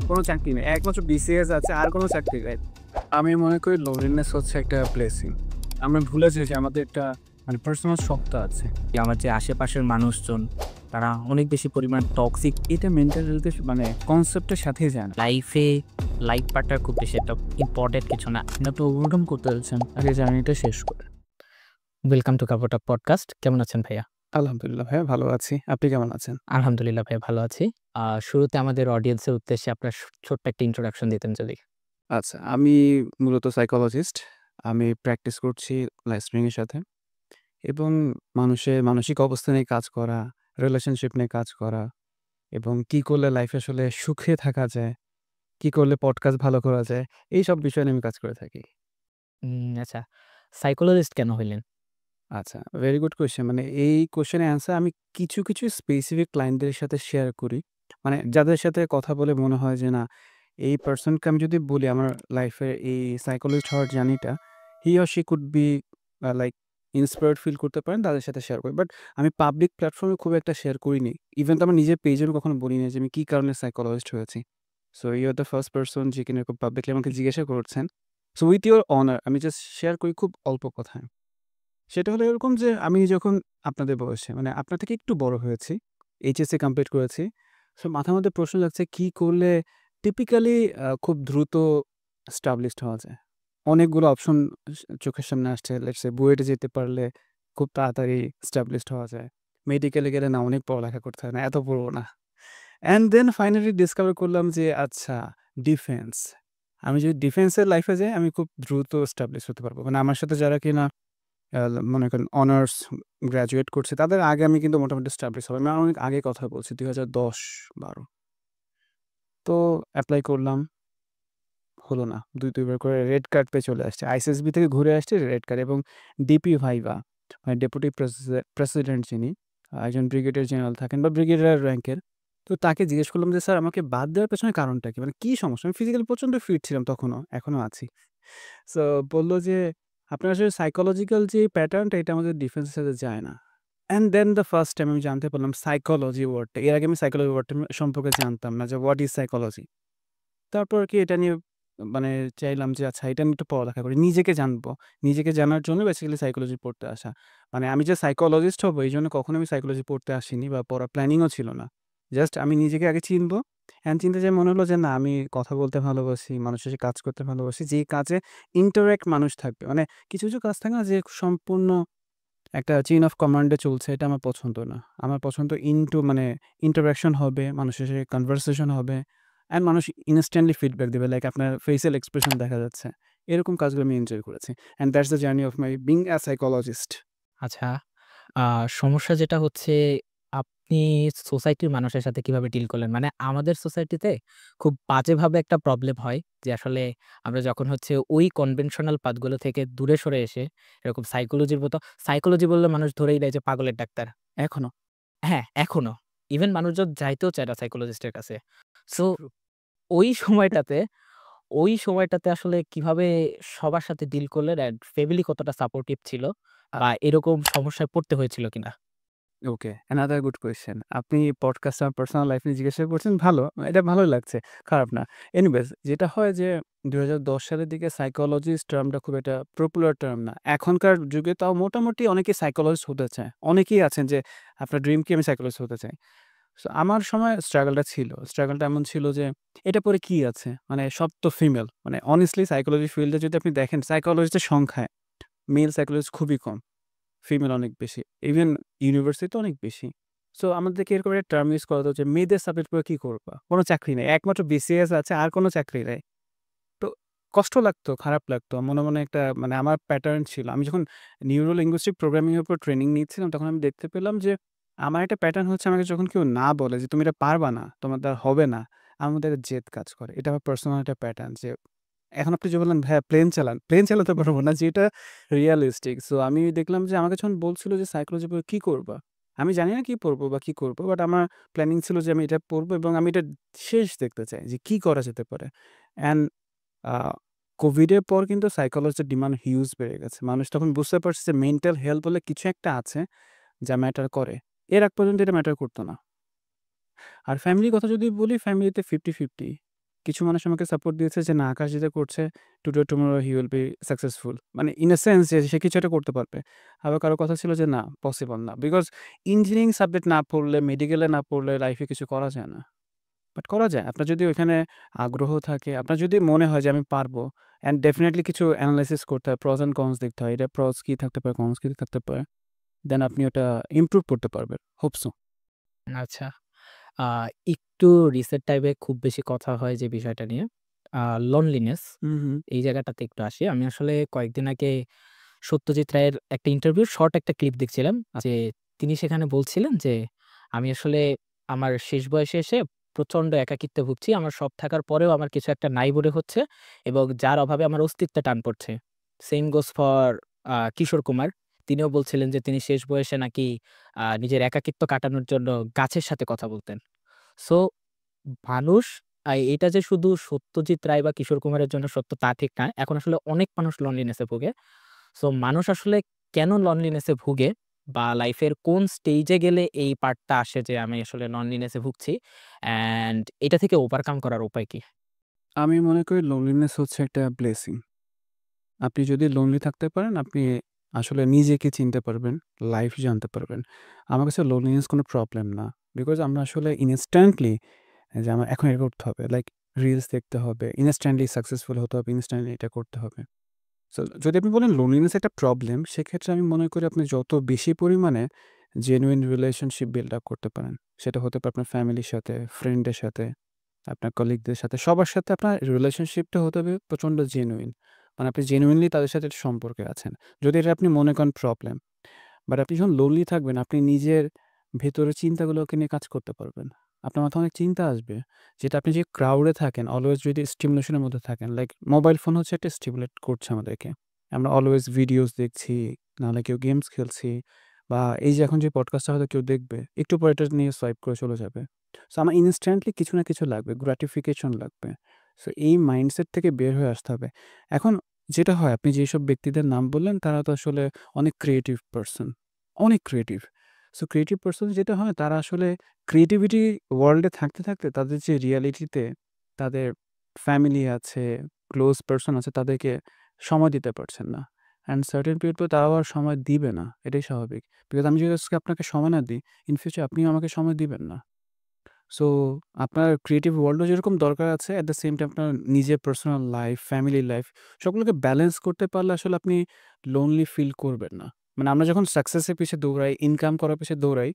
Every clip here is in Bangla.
কোনো চাকরি নেই। একমাত্র বিসিএস আছে, আর কোনো চাকরি নাই। আমি মনে করি লোনলিনেস হচ্ছে একটা ব্লেসিং। আমরা ভুলে যাই যে আমাদের একটা পার্সোনাল সত্তা আছে। যে আমার যে আশেপাশের মানুষজন তারা অনেক বেশি পরিমাণ টক্সিক। এটা মেন্টাল হেলথের কনসেপ্টের সাথেই যায় না। লাইফে লাইফ পার্টনার খুব বেশি একটা ইম্পর্টেন্ট কিছু না। আপনি ওভারকাম করতে যাচ্ছেন, আগে জার্নিটা শেষ করে। ওয়েলকাম টু কাপড়টা পডকাস্ট। কেমন আছেন ভাইয়া? আলহামদুলিল্লাহ ভাইয়া ভালো আছি। আপনি কেমন আছেন? আলহামদুলিল্লাহ ভাইয়া ভালো আছি। শুরুতে আমাদের অডিয়েন্সের উদ্দেশ্যে আপনার ছোট্ট একটা ইন্ট্রোডাকশন দিতেন যদি। আচ্ছা, আমি মূলত সাইকোলজিস্ট। আমি প্র্যাকটিস করছি লাইফ স্প্রিং এর সাথে এবং মানুষের মানসিক অবস্থা নিয়ে কাজ করা, রিলেশনশিপ নিয়ে কাজ করা এবং কি করলে লাইফে আসলে সুখে থাকা যায়, কি করলে পডকাস্ট ভালো করা যায়, এইসব বিষয় নিয়ে আমি কাজ করে থাকি। আচ্ছা, সাইকোলজিস্ট কেন হইলেন? আচ্ছা, ভেরি গুড কোয়েশ্চেন। এই কোয়েশ্চেনের অ্যান্সার আমি কিছু স্পেসিফিক ক্লায়েন্টদের সাথে শেয়ার করি। যাদের সাথে কথা বলে মনে হয় যে না, এই পারসনকে আমি যদি বলি আমার লাইফের এই সাইকোলজিস্ট হওয়ার জার্নিটা, he or she could be like inspired feel করতে পারেন, তাদের সাথে শেয়ার করি। বাট আমি পাবলিক প্ল্যাটফর্মে খুব একটা শেয়ার করিনি। ইভেন তো আমার নিজের পেজেও কখনো বলি না যে আমি কি কারণে সাইকোলজিস্ট হয়েছি। So you are the first person যে কিনা এরকম পাবলিকলি আমাকে জিজ্ঞাসা করছেন। সো উইথ ইউর অনার আমি জাস্ট শেয়ার করি খুব অল্প কথায়। সেটা হলো এরকম যে আমি যখন আপনাদের বয়সে আপনার থেকে একটু বড় হয়েছি। এইচএসসি কমপ্লিট করেছি। সো মাথার মধ্যে প্রশ্ন জাগছে কি করলে টিপিক্যালি খুব দ্রুত এস্টাবলিশড হওয়া যায়। অনেকগুলো অপশন চোখের সামনে আসছে। লেটস সে বুয়েটে যেতে পারলে খুব তাড়াতাড়ি এস্টাবলিশড হওয়া যায়। মেডিকেলে গেলে না অনেক পড়ালেখা করতে হয় না, এত পড়বো না। অ্যান্ড দেন ফাইনালি ডিসকভার করলাম যে আচ্ছা, ডিফেন্স। আমি যদি ডিফেন্সের লাইফে যাই আমি খুব দ্রুত এস্টাবলিশ হতে পারবো। আমার সাথে যারা কিনা মনে করেন অনার্স গ্র্যাজুয়েট করছে তাদের আগে আমি কিন্তু মোটামুটি এস্টাবলিশ হবে। আমি অনেক আগে কথা বলছি ২০১০-১২। তো এপ্লাই করলাম, হলো না। ২ বার করে রেড কার্ড পেয়ে চলে আসছে। আইসিএসবি থেকে ঘুরে আসছে রেড কার্ড এবং ডিপি ভাইভা ডেপুটি প্রেসিডেন্ট যিনি একজন ব্রিগেডিয়ার জেনারেল থাকেন বা ব্রিগেডিয়ার র্যাঙ্কের। তো তাকে জিজ্ঞেস করলাম যে স্যার আমাকে বাদ দেওয়ার পেছনে কারণটা কি? কি সমস্যা? আমি ফিজিক্যালি প্রচণ্ড ফিট ছিলাম তখনও, এখনো আছি। সো বলল যে, "আপনার আসলে সাইকোলজিক্যাল যে প্যাটার্নটা এটা আমাদের ডিফেন্সের সাথে যায় না।" And then the first time আমি জানতে পারলাম সাইকোলজি ওয়ার্ডটা। এর আগে আমি সাইকোলজি ওয়ার্ডটা সম্পর্কে জানতাম না যে হোয়াট ইজ সাইকোলজি। তারপর কি এটা নিয়ে মানে চাইলাম যে আচ্ছা এটা নিয়ে একটু পড়ালেখা করি। নিজেকে জানবো। নিজেকে জানার জন্য বেসিক্যালি সাইকোলজি পড়তে আসা। আমি যে সাইকোলজিস্ট হবো এইজন্য কখনো আমি সাইকোলজি পড়তে আসিনি বা পড়ার প্ল্যানিংও ছিল না। জাস্ট আমি নিজেকে আগে চিনবো। অ্যান্ড চিনতে যেয়ে মনে হলো যে না, আমি কথা বলতে ভালোবাসি, মানুষের সাথে কাজ করতে ভালোবাসি। যেই কাজে ইন্টারেক্ট মানুষ থাকবে। কিছু কাজ থাকে না যে সম্পূর্ণ একটা চেইন অফ কমান্ড এ চলছে, এটা আমার পছন্দ না। আমার পছন্দ ইন্টারেকশন হবে, মানুষের সাথে কনভারসেশন হবে অ্যান্ড মানুষ ইনস্ট্যান্টলি ফিডব্যাক দেবে। লাইক আপনার ফেসিয়াল এক্সপ্রেশন দেখা যাচ্ছে। এরকম কাজগুলো আমি এনজয় করেছি। And that's the journey of my being a psychologist. আচ্ছা, আ সমস্যা যেটা হচ্ছে আপনি সোসাইটির মানুষের সাথে কিভাবে ডিল করলেন? মানে আমাদের সোসাইটিতে খুব বাজেভাবে একটা প্রবলেম হয় যে আসলে আমরা যখন হচ্ছে ওই কনভেনশনাল পাথগুলো থেকে দূরে সরে এসে এরকম সাইকোলজির মতো, সাইকোলজি বললে মানুষ ধরেই নেয় যে পাগলের ডাক্তার। এখনো হ্যাঁ, এখনো। ইভেন মানুষজন যাইতেও চায় না সাইকোলজিস্টের কাছে। সো ওই সময়টাতে ওই সময়টাতে আসলে কিভাবে সবার সাথে ডিল করলেন অ্যান্ড ফ্যামিলি কতটা সাপোর্টিভ ছিল আ বা এরকম সমস্যায় পড়তে হয়েছিল কিনা? ওকে, অ্যানাদার গুড কোয়েশ্চেন। আপনি পডকাস্টে আমার পার্সোনাল লাইফ নিয়ে জিজ্ঞাসা করছেন, ভালো। এটা ভালোই লাগছে, খারাপ না। এনিওয়েজ যেটা হয় যে ২০১০ সালের দিকে সাইকোলজিস্ট টার্মটা খুব একটা পপুলার টার্ম না। এখনকার যুগে তাও মোটামুটি অনেকেই সাইকোলজিস্ট হতে চায়। অনেকেই আছেন যে আপনার ড্রিম কি? আমি সাইকোলজিস্ট হতে চাই। সো আমার সময় স্ট্রাগলটা ছিল। স্ট্রাগলটা এমন ছিল যে এটা পড়ে কি আছে? সব তো ফিমেল। honestly সাইকোলজি ফিল্ডে যদি আপনি দেখেন সাইকোলজিস্টের সংখ্যায় মেল সাইকোলজিস্ট খুবই কম। ফিমেল অনেক বেশি। ইভেন ইউনিভার্সিটিতে অনেক বেশি। সো আমাদেরকে এরকম একটা টার্ম ইউজ করা হতো যে মেয়েদের সাবজেক্ট পড়ে কি করবা? কোন চাকরি নেই। একমাত্র বিসিএস আছে, আর কোন চাকরি নাই। তো কষ্ট লাগতো, খারাপ লাগতো। মনে একটা আমার প্যাটার্ন ছিল। আমি যখন নিউরো লিঙ্গুইস্টিক প্রোগ্রামিং এর উপর ট্রেনিং নিচ্ছিলাম তখন আমি দেখতে পেলাম যে আমার একটা প্যাটার্ন হচ্ছে, আমাকে যখন কেউ না বলে যে তুমি এটা পারবা না, তোমার দ্বারা হবে না, আমার মধ্যে একটা জেদ কাজ করে। এটা আমার পার্সোনাল একটা প্যাটার্ন যে এখন আপনি যে বললেন, "ভাইয়া প্লেন চালান।" প্লেন চালাতে পারব না, যেটা রিয়ালিস্টিক। সো আমি দেখলাম যে আমাকে যখন বলছিল যে সাইকোলজি পড়ে কি করবা? আমি জানি না কি পড়বো বা কি করব। বাট আমার প্ল্যানিং ছিল যে আমি এটা পড়বো এবং আমি এটা শেষ দেখতে চাই যে কি করা যেতে পারে। অ্যান্ড আ কোভিডের পর কিন্তু সাইকোলজির ডিমান্ড হিউজ বেড়ে গেছে। মানুষ তখন বুঝতে পারছে যে মেন্টাল হেলথ বলে কিছু একটা আছে যা ম্যাটার করে। এর আগ পর্যন্ত এটা ম্যাটার করত না। আর ফ্যামিলির কথা যদি বলি, ফ্যামিলিতে 50-50। কিছু মানুষ আমাকে সাপোর্ট দিয়েছে যে, "না, আকাশ যেটা করছে today tomorrow he will be successful." মানে ইন আ সেন্স যে সে কিছু একটা করতে পারবে। আবার কারো কথা ছিল যে, "না, পসিবল না।" বিকজ ইঞ্জিনিয়ারিং সাবজেক্ট না পড়লে, মেডিকেলে না পড়লে লাইফে কিছু করা যায় না। বাট করা যায়। আপনার যদি ওইখানে আগ্রহ থাকে, আপনার যদি মনে হয় যে আমি পারবো অ্যান্ড ডেফিনিটলি কিছু এনালাইসিস করতে হয়, প্রস অ্যান্ড কনস দেখতে হয়। এটা প্রস কি থাকতে পারে, কনস কি থাকতে পারে। দেন আপনি ওটা ইমপ্রুভ করতে পারবেন। Hope so. আচ্ছা। আ একটু রিসেট টাইপের খুব বেশি কথা হয় যে বিষয়টা নিয়ে। আ লোনলিনেস হুম, হুম। এই জায়গাটাতে একটু আসি। আমি আসলে কয়েকদিন আগে সত্যজিৎ রায়ের একটা ইন্টারভিউ শর্ট একটা ক্লিপ দেখছিলাম। যে তিনি সেখানে বলছিলেন যে, "আমি আসলে আমার শেষ বয়সে এসে প্রচন্ড একাকিত্বে ভুগছি। আমার সব থাকার পরেও আমার কিছু একটা নাই মনে হচ্ছে এবং যার অভাবে আমার অস্তিত্বে টান পড়ছে।" Same goes for Kishore Kumar. তিনিও বলছিলেন যে তিনি শেষ বয়সে নাকি নিজের একাকিত্ব কাটানোর জন্য গাছের সাথে কথা বলতেন। সো মানুষ এটা যে শুধু সত্যজিৎ রায় বা কিশোর কুমারের জন্য সত্য তা ঠিক না। এখন আসলে অনেক মানুষ loneliness এ ভোগে। সো মানুষ আসলে কেন loneliness এ ভুগে বা লাইফের কোন স্টেজে গেলে এই পার্টটা আসে যে আমি আসলে loneliness এ ভুগছি অ্যান্ড এটা থেকে ওভারকাম করার উপায় কি? আমি মনে করি লোনলিনেস হচ্ছে একটা ব্লেসিং। আপনি যদি লোনলি থাকতে পারেন, আপনি আসলে নিজেকে চিনতে পারবেন, লাইফ জানতে পারবেন। আমার কাছে লোনলিনেস কোনো প্রবলেম না। বিকজ আমরা আসলে ইনস্ট্যান্টলি যে আমার এখন এটা করতে হবে। লাইক রিলস দেখতে হবে, ইনস্ট্যান্টলি সাকসেসফুল হতে হবে, ইনস্ট্যান্টলি এটা করতে হবে। সো যদি আপনি বলেন লোনলিনেস একটা প্রবলেম, সেক্ষেত্রে আমি মনে করি আপনি যত বেশি পরিমাণে জেনুইন রিলেশনশিপ বিল্ড আপ করতে পারেন। সেটা হতে পারে আপনার ফ্যামিলির সাথে, ফ্রেন্ডের সাথে, আপনার কলিগদের সাথে, সবার সাথে আপনার রিলেশনশিপটা হতে হবে প্রচণ্ড জেনুইন। মানে আপনি জেনুইনলি তাদের সাথে একটা সম্পর্কে আছেন। যদি এটা আপনি মনে করেন প্রবলেম, বাট আপনি যখন লোনলি থাকবেন, আপনি নিজের ভেতরের চিন্তাগুলোকে নিয়ে কাজ করতে পারবেন। আপনার মাথায় অনেক চিন্তা আসবে, যেটা আপনি যে ক্রাউডে থাকেন, অলওয়েজ যদি স্টিমুলেশন এর মধ্যে থাকেন, লাইক মোবাইল ফোন হচ্ছে একটা স্টিমুলেট করছে আমাদেরকে। আমরা অলওয়েজ ভিডিওস দেখছি, নাহলে কেউ গেমস খেলছি বা এই যে এখন যে পডকাস্টটা হয়তো কেউ দেখবে, একটু পরে এটা নিয়ে সোয়াইপ করে চলে যাবে। সো আমার ইনস্ট্যান্টলি কিছু না কিছু লাগবে, গ্র্যাটিফিকেশন লাগবে। সো এই মাইন্ডসেট থেকে বের হয়ে আসতে হবে। এখন যেটা হয়, আপনি যেসব ব্যক্তিদের নাম বললেন, তারা তো আসলে অনেক ক্রিয়েটিভ পারসন। অনেক ক্রিয়েটিভ। সো ক্রিয়েটিভ পারসন যেটা হয়, তারা আসলে ক্রিয়েটিভিটি ওয়ার্ল্ডে থাকতে, থাকতে তাদের যে রিয়ালিটিতে তাদের ফ্যামিলি আছে, ক্লোজ পারসন আছে, তাদেরকে সময় দিতে পারছেন না। অ্যান্ড সার্টেন পিরিয়ড পর তারাও আর সময় দিবে না। এটাই স্বাভাবিক। বিকজ আমি যদি আজকে আপনাকে সময় না দিই, ইন ফিউচার আপনিও আমাকে সময় দিবেন না। সো আপনার ক্রিয়েটিভ ওয়ার্ল্ডও যেরকম দরকার আছে, এট দ্য সেম টাইম আপনার নিজের পার্সোনাল লাইফ, ফ্যামিলি লাইফ সবগুলোকে ব্যালেন্স করতে পারলে আসলে আপনি লোনলি ফিল করবেন না। মানে আমরা যখন সাকসেসের পিছে দৌড়াই, ইনকাম করার পিছে দৌড়াই,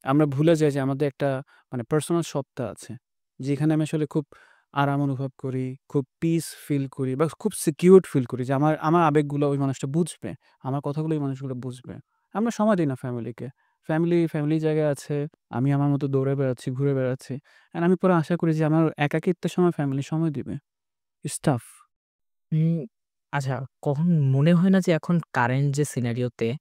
আমরা ভুলে যাই যে আমাদের একটা মানে পার্সোনাল সত্তা আছে। যেখানে আমি আসলে খুব আরাম অনুভব করি, খুব পিস ফিল করি বা খুব সিকিউরড ফিল করি যে আমার আমার আবেগগুলো ওই মানুষটা বুঝবে। আমার কথাগুলো ওই মানুষগুলো বুঝবে। আমরা সময় দিই না ফ্যামিলিকে। ফ্যামিলি জায়গায় আছে। আমি আমার মতো দৌড়ে বেড়াচ্ছি, ঘুরে বেড়াচ্ছি। অ্যান্ড আমি পরে আশা করি যে আমার একাকিত্বের সময় ফ্যামিলি সময় দিবে। It's tough. উম আচ্ছা, কখন মনে হয় না যে এখন কারেন্ট যে সিনারিওতে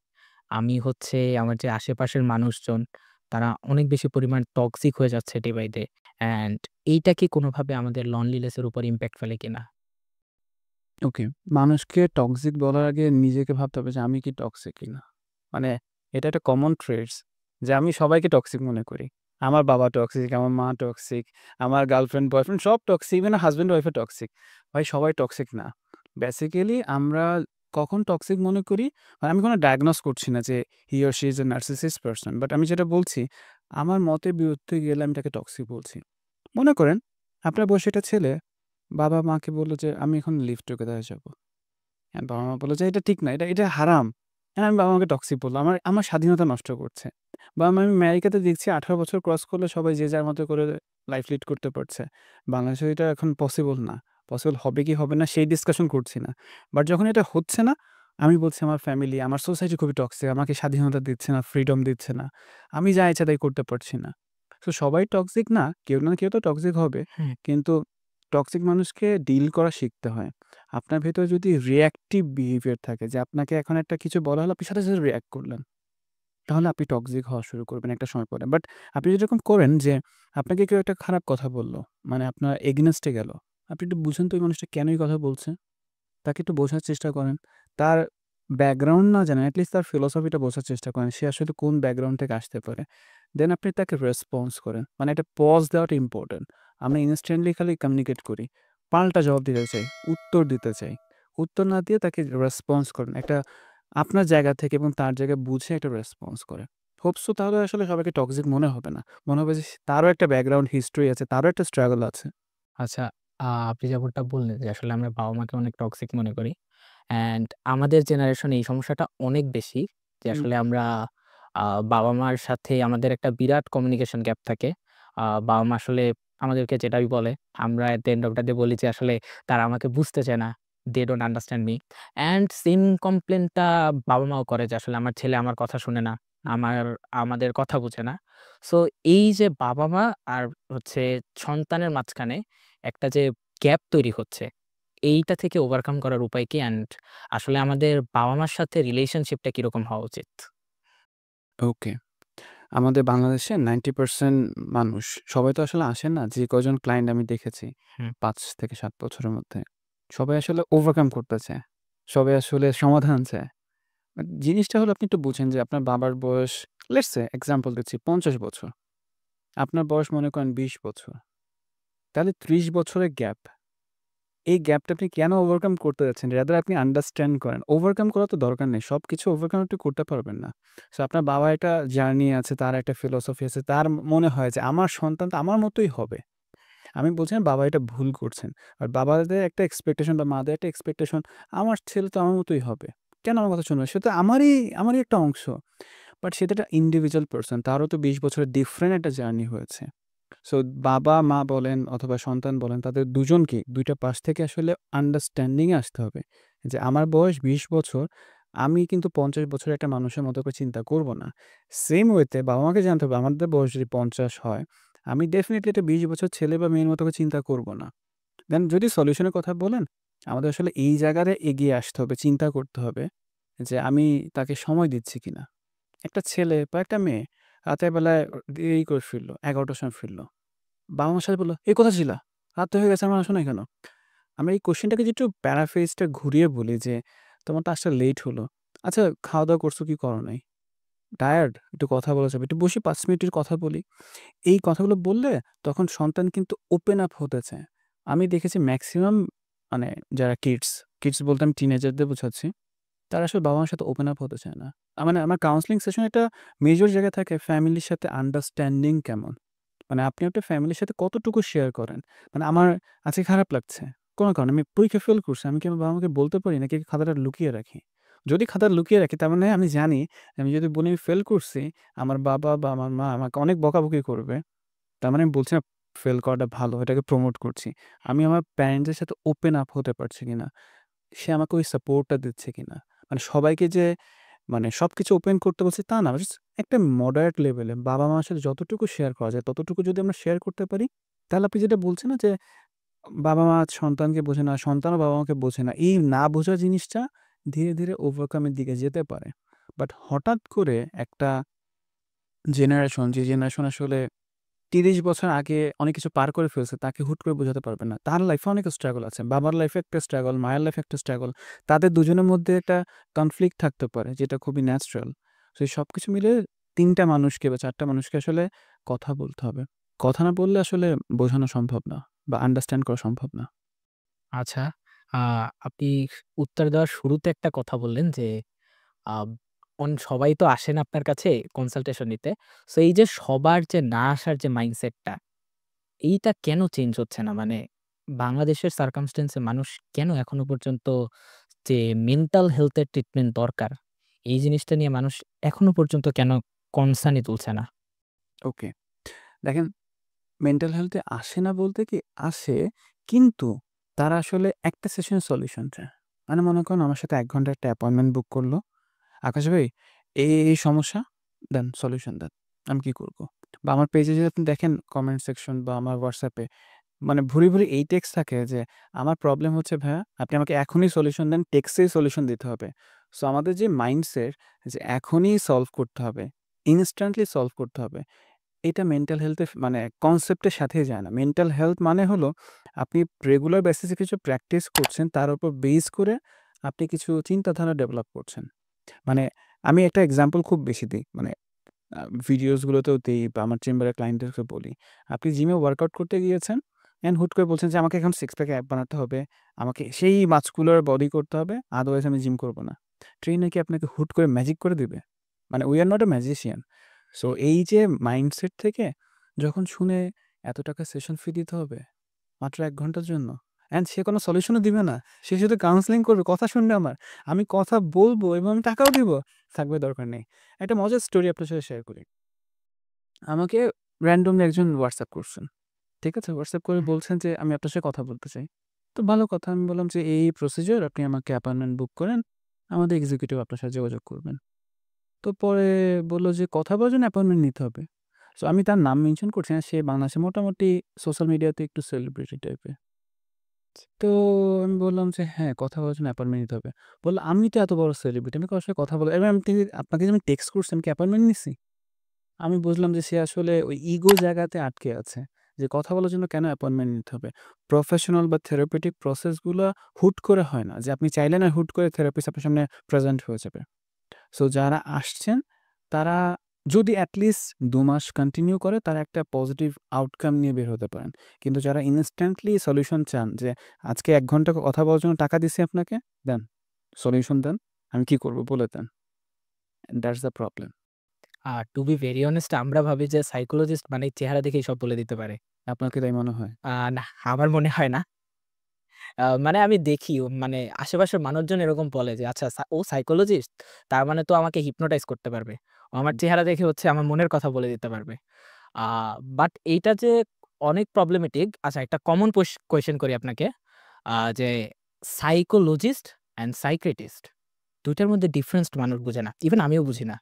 আমি হচ্ছে আমার যে আশেপাশের মানুষজন তারা অনেক বেশি পরিমাণ টক্সিক হয়ে যাচ্ছে ডে বাই ডে অ্যান্ড এইটা কি কোনোভাবে আমাদের loneliness এর উপর ইমপ্যাক্ট ফেলে কিনা? ওকে। মানুষকে টক্সিক বলার আগে নিজেকে ভাবতে হবে যে আমি কি টক্সিক কিনা? মানে এটা একটা কমন ট্রেটস যে আমি সবাইকে টক্সিক মনে করি। আমার বাবা টক্সিক, আমার মা টক্সিক, আমার গার্লফ্রেন্ড, বয়ফ্রেন্ড সব টক্সিক, ইভেন হাসব্যান্ড ওয়াইফ ও টক্সিক। ভাই সবাই টক্সিক না। বেসিক্যালি আমরা কখন টক্সিক মনে করি, মানে আমি কোনো ডায়াগনোস করছি না যে হি or she is a narcissist person. But আমি যেটা বলছি, আমার মতের বিরুদ্ধে গেলে আমি তাকে টক্সিক বলছি। মনে করেন আপনার বয়সী একটা ছেলে বাবা-মাকে বলল যে, "আমি এখন লিভ টুগেদার এ যাবো।" বাবা-মা বলল যে, "এটা ঠিক না। এটা হারাম।" আমি বাবা-মাকে টক্সিক বললাম। আমার স্বাধীনতা নষ্ট করছে। বাবা-মা আমি আমেরিকাতে দেখছি 18 বছর ক্রস করলে সবাই যে যার মতো করে লাইফ লিড করতে পারছে। বাংলাদেশে এটা এখন পসিবল না। পসিবল হবে কি হবে না সেই ডিসকাশন করছি না। বাট যখন এটা হচ্ছে না, আমি বলছি আমার ফ্যামিলি, আমার সোসাইটি খুবই টক্সিক। আমাকে স্বাধীনতা দিচ্ছে না, ফ্রিডম দিচ্ছে না। আমি যা ইচ্ছা তাই করতে পারছি না। সো সবাই টক্সিক না। কেউ না কেউ তো টক্সিক হবে। হুম। কিন্তু টক্সিক মানুষকে ডিল করা শিখতে হয়। আপনার ভেতরে যদি রিঅ্যাক্টিভ বিহেভিয়ার থাকে যে আপনাকে এখন একটা কিছু বলা হলো, আপনি সাথে, সাথে রিঅ্যাক্ট করলেন। তাহলে আপনি টক্সিক হওয়া শুরু করবেন একটা সময় পরে। বাট আপনি যেরকম করেন যে আপনাকে কেউ একটা খারাপ কথা বলল, মানে আপনার এগেইনস্ট এ গেল। আপনি একটু বুঝেন তো ওই মানুষটা কেন এই কথা বলছে? তাকে একটু বোঝার চেষ্টা করেন। তার ব্যাকগ্রাউন্ড না জানেন, এট লিস্ট তার ফিলোসফিটা বোঝার চেষ্টা করেন। সে আসলে কোন ব্যাকগ্রাউন্ড থেকে আসতে পারে। দেন আপনি তাকে রেসপন্স করেন। মানে একটা পজ দেওয়াটা ইম্পোর্টেন্ট। আমরা ইনস্ট্যান্টলি খালি কমিউনিকেট করি। পাল্টা জবাব দিতে চাই, উত্তর দিতে চাই। উত্তর না দিয়ে তাকে রেসপন্স করেন। একটা আপনার জায়গা থেকে এবং তার জায়গায় বুঝে একটা রেসপন্স করেন। হোপ সো তাহলে আসলে সবাইকে টক্সিক মনে হবে না। মনে হবে যে তারও একটা ব্যাকগ্রাউন্ড হিস্ট্রি আছে, তারও একটা স্ট্রাগল আছে। আচ্ছা, আপনি যেমনটা বললেন যে আসলে আমরা বাবা-মাকে অনেক টক্সিক মনে করি। অ্যান্ড আমাদের জেনারেশনে এই সমস্যাটা অনেক বেশি। যে হুম, আসলে আমরা আ বাবা-মার সাথে আমাদের একটা বিরাট কমিউনিকেশন গ্যাপ থাকে। বাবা-মা আসলে আমাদেরকে যেটাই বলে, আমরা at the end of the day বলি যে আসলে তারা আমাকে বুঝতে চায় না। They don't understand me. And same কমপ্লেইনটা বাবা-মাও করে যে আসলে আমার ছেলে আমার কথা শুনে না। হুম। আমার আমাদের কথা বুঝে না। সো এই যে বাবা-মা আর হচ্ছে সন্তানের মাঝখানে একটা যে গ্যাপ তৈরি হচ্ছে, এইটা থেকে ওভারকাম করার উপায় কি? অ্যান্ড আসলে আমাদের বাবা-মার সাথে রিলেশনশিপটা কিরকম হওয়া উচিত? ওকে। আমাদের বাংলাদেশে 90% মানুষ সবাই তো আসলে আসেন না। যে কয়জন ক্লায়েন্ট আমি দেখেছি হুম, ৫ থেকে ৭ বছরের মধ্যে, সবাই আসলে ওভারকাম করতে চায়। সবাই আসলে সমাধান চায়। জিনিসটা হলো আপনি একটু বুঝেন যে আপনার বাবার বয়স লেটস সে এক্সাম্পল দিচ্ছি ৫০ বছর। আপনার বয়স মনে করেন ২০ বছর। তাহলে ৩০ বছরের গ্যাপ। এই গ্যাপটা আপনি কেন ওভারকাম করতে যাচ্ছেন? রাদার আপনি আন্ডারস্ট্যান্ড করেন। ওভারকাম করার তো দরকার নেই। সবকিছু ওভারকাম আপনি করতে পারবেন না। সো আপনার বাবার একটা জার্নি আছে, তার একটা ফিলোসফি আছে। তার মনে হয় যে আমার সন্তান তো আমার মতোই হবে। আমি বলছি না বাবা এটা ভুল করছেন। আর বাবাদের একটা এক্সপেকটেশন বা মাদের একটা এক্সপেকটেশন আমার ছেলে তো আমার মতোই হবে। কেন আমার কথা শুনবে? সে তো আমারই একটা অংশ। বাট সে তো একটা ইন্ডিভিজুয়াল পারসন। তারও তো ২০ বছরের ডিফারেন্ট একটা জার্নি হয়েছে। সো বাবা-মা বলেন অথবা সন্তান বলেন তাদের দুজনকেই ২ টা পাশ থেকে আসলে আন্ডারস্ট্যান্ডিং এ আসতে হবে। যে আমার বয়স ২০ বছর, আমি কিন্তু ৫০ বছরের একটা মানুষের মতো করে চিন্তা করব না। সেম ওয়েতে বাবা-মাকে জানতে হবে আমাদের বয়স যদি ৫০ হয়, আমি ডেফিনিটলি একটা ২০ বছর ছেলে বা মেয়ের মতো করে চিন্তা করব না। দেন যদি সলিউশন এর কথা বলেন, আমাদের আসলে এই জায়গাতে এগিয়ে আসতে হবে, চিন্তা করতে হবে যে আমি তাকে সময় দিচ্ছি কিনা। একটা ছেলে বা একটা মেয়ে রাতের বেলায় দেরি করে ফিরল, ১১ টার সময় ফিরল। বাবা-মার সাথে বলল, "এই কোথায় ছিলা? রাত তো হয়ে গেছে আমার আসো নাই কেন?" আমরা এই কোয়েশ্চেনটাকে যদি একটু প্যারাফ্রেজটা ঘুরিয়ে বলি যে, "তোমার তো আসতে লেট হলো। আচ্ছা খাওয়া-দাওয়া করছো কি করো নাই? টায়ার্ড? একটু কথা বলা যাবে? একটু বসি ৫ মিনিটের কথা বলি।" এই কথাগুলো বললে তখন সন্তান কিন্তু ওপেন আপ হতে চায়। আমি দেখেছি মেক্সিমাম মানে যারা কিডস বলতে আমি টিনেজারদের বোঝাচ্ছি। তারা আসলে বাবা-মার সাথে ওপেন আপ হতে চায় না। মানে আমার কাউন্সেলিং সেশন একটা মেজর জায়গায় থাকে ফ্যামিলির সাথে আন্ডারস্ট্যান্ডিং কেমন? মানে আপনি আপনার ফ্যামিলির সাথে কতটুকু শেয়ার করেন? মানে আমার আজকে খারাপ লাগছে। কোনো কারণে আমি পরীক্ষায় ফেল করছি। আমি কি আমার বাবা-মাকে বলতে পারি নাকি খাতাটা লুকিয়ে রাখি? যদি খাতা লুকিয়ে রাখি তার মানে আমি জানি আমি যদি বলি আমি ফেল করছি, আমার বাবা বা আমার মা আমাকে অনেক বকাবকি করবে। তার মানে আমি বলছি না ফেল করাটা ভালো, এটাকে প্রমোট করছি। আমি আমার প্যারেন্টস এর সাথে ওপেন আপ হতে পারছি কিনা? সে আমাকে ওই সাপোর্টটা দিচ্ছে কিনা? মানে সবাইকে যে মানে সবকিছু ওপেন করতে বলছি তা না। জাস্ট একটা মডারেট লেভেলে বাবা-মার সাথে যতটুকু শেয়ার করা যায় ততটুকু যদি আমরা শেয়ার করতে পারি, তাহলে আপনি যেটা বলছেন না যে বাবা-মা সন্তানকে বোঝে না, সন্তানও বাবা-মাকে বোঝে না। এই না বোঝা জিনিসটা ধীরে, ধীরে ওভারকাম এর দিকে যেতে পারে। বাট হঠাৎ করে একটা জেনারেশন যে জেনারেশন আসলে ৩০ বছর আগে অনেক কিছু পার করে ফেলছে, তাকে হুট করে বোঝাতে পারবেন না। তার লাইফে অনেক স্ট্রাগল আছে। বাবার লাইফে একটা স্ট্রাগল, মায়ের লাইফে একটা স্ট্রাগল। তাদের দুজনের মধ্যে একটা কনফ্লিক্ট থাকতে পারে, যেটা খুবই ন্যাচারাল। সো এই সবকিছু মিলে ৩ টা মানুষকে বা ৪ টা মানুষকে আসলে কথা বলতে হবে। কথা না বললে আসলে বোঝানো সম্ভব না বা আন্ডারস্ট্যান্ড করা সম্ভব না। আচ্ছা, আ আপনি উত্তর দেওয়ার শুরুতে একটা কথা বললেন যে, আব সবাই তো আসে না আপনার কাছে কনসালটেশন নিতে। সো এই যে সবার যে না আসার যে মাইন্ডসেটটা, এইটা কেন চেঞ্জ হচ্ছে না? মানে বাংলাদেশের সার্কামস্ট্যান্স এ মানুষ কেন এখনো পর্যন্ত যে মেন্টাল হেলথ এর ট্রিটমেন্ট দরকার, এই জিনিসটা নিয়ে মানুষ এখনো পর্যন্ত কেন কনসার্ন ই তুলছে না? ওকে। দেখেন মেন্টাল হেলথ এ আসে না বলতে কি আসে, কিন্তু তারা আসলে একটা সেশনের সলিউশন চায়। মানে মনে করেন আমার সাথে ১ ঘন্টার একটা অ্যাপয়েন্টমেন্ট বুক করল। আকাশ ভাই এই সমস্যা দেন সলিউশন দেন। আমি কি করব? বা আমার পেজে যদি আপনি দেখেন কমেন্ট সেকশন বা আমার WhatsApp এ মানে ভুরি এই টেক্সট থাকে যে, "আমার প্রবলেম হচ্ছে ভাইয়া আপনি আমাকে এখনই সলিউশন দেন।" টেক্সটেই সলিউশন দিতে হবে। সো আমাদের যে মাইন্ডসেট যে এখনই সলভ করতে হবে, ইনস্ট্যান্টলি সলভ করতে হবে। এটা মেন্টাল হেলথ এর মানে কনসেপ্ট এর সাথেই যায় না। মেন্টাল হেলথ মানে হলো আপনি রেগুলার বেসিস এ কিছু প্র্যাকটিস করছেন, তার উপর বেস করে আপনি কিছু চিন্তাধারা ডেভেলপ করছেন। মানে আমি একটা এক্সাম্পল খুব বেশি দিই। মানে আ ভিডিওস গুলোতেও দেই বা আমার চেম্বারে ক্লায়েন্টদেরকে বলি। আপনি জিমে ওয়ার্কআউট করতে গিয়েছেন অ্যান্ড হুট করে বলছেন যে, "আমাকে এখন সিক্স প্যাক অ্যাব বানাতে হবে। আমাকে সেই মাসকুলার বডি করতে হবে। আদারওয়াইজ আমি জিম করব না।" ট্রেইনার কি আপনাকে হুট করে ম্যাজিক করে দিবে? মানে we are not a magician. So এই যে মাইন্ডসেট থেকে যখন শুনে এত টাকা সেশন ফি দিতে হবে মাত্র ১ ঘন্টার জন্য। অ্যান্ড সে কোনো সলিউশনও দিবে না। সে শুধু কাউন্সেলিং করবে, কথা শুনবে আমার। আমি কথা বলবো এবং আমি টাকাও দিব। থাকবে দরকার নেই। একটা মজার স্টোরি আপনার সাথে শেয়ার করি। আমাকে র‍্যান্ডমলি একজন WhatsApp করছেন। ঠিক আছে? WhatsApp করে হুম। বলছেন যে, "আমি আপনার সাথে কথা বলতে চাই।" তো ভালো কথা। আমি বললাম যে, "এই প্রসিডিউর আপনি আমাকে অ্যাপয়েন্টমেন্ট বুক করেন। আমাদের এক্সিকিউটিভ আপনার সাথে যোগাযোগ করবেন।" তো পরে বলল যে, "কথা বলার জন্য অ্যাপয়েন্টমেন্ট নিতে হবে।" সো আমি তার নাম মেনশন করছি না। সে বাংলাদেশে মোটামুটি সোশ্যাল মিডিয়াতে একটু সেলিব্রিটি টাইপের। তো আমি বললাম যে, "হ্যাঁ, কথা বলার জন্য অ্যাপয়েন্টমেন্ট নিতে হবে।" বলল, "আমি তো এত বড় সেলিব্রিটি। আমি কারো সাথে কথা বলব।" এবার আপনাকে যে আমি টেক্সট করছি, আমি কি অ্যাপয়েন্টমেন্ট নিছি? আমি বুঝলাম যে সে আসলে ওই ইগো জায়গাতে আটকে আছে। যে কথা বলার জন্য কেন অ্যাপয়েন্টমেন্ট নিতে হবে? প্রফেশনাল বা থেরাপিউটিক প্রসেস গুলা হুট করে হয় না। যে আপনি চাইলেন আর হুট করে থেরাপিস্ট আপনার সামনে প্রেজেন্ট হয়ে যাবে। সো যারা আসছেন তারা যদি এট লিস্ট ২ মাস কন্টিনিউ করে তারা একটা পজিটিভ আউটকাম নিয়ে বের হতে পারেন। কিন্তু যারা ইনস্ট্যান্টলি সলিউশন চান যে আজকে ১ ঘন্টা কথা বলার জন্য টাকা দিছি আপনাকে, দেন। সলিউশন দেন। আমি কি করব বলে দেন। That's the problem. To be very honest আমরা ভাবি যে সাইকোলজিস্ট মানে চেহারা দেখেই সব বলে দিতে পারে। আপনার কি তাই মনে হয়? না, আমার মনে হয় না। মানে আমি দেখি মানে আশেপাশের মানুষজন এরকম বলে যে, "আচ্ছা ও সাইকোলজিস্ট, তার মানে তো আমাকে হিপনোটাইজ করতে পারবে। ও আমার হুম, চেহারা দেখে হচ্ছে আমার মনের কথা বলে দিতে পারবে।" আ বাট এইটা যে অনেক প্রবলেমেটিক। আচ্ছা একটা কমন কোয়েশ্চেন করি আপনাকে। যে সাইকোলজিস্ট অ্যান্ড সাইকিয়াট্রিস্ট ২ টার মধ্যে ডিফারেন্স মানুষ বুঝে না। ইভেন আমিও বুঝি না।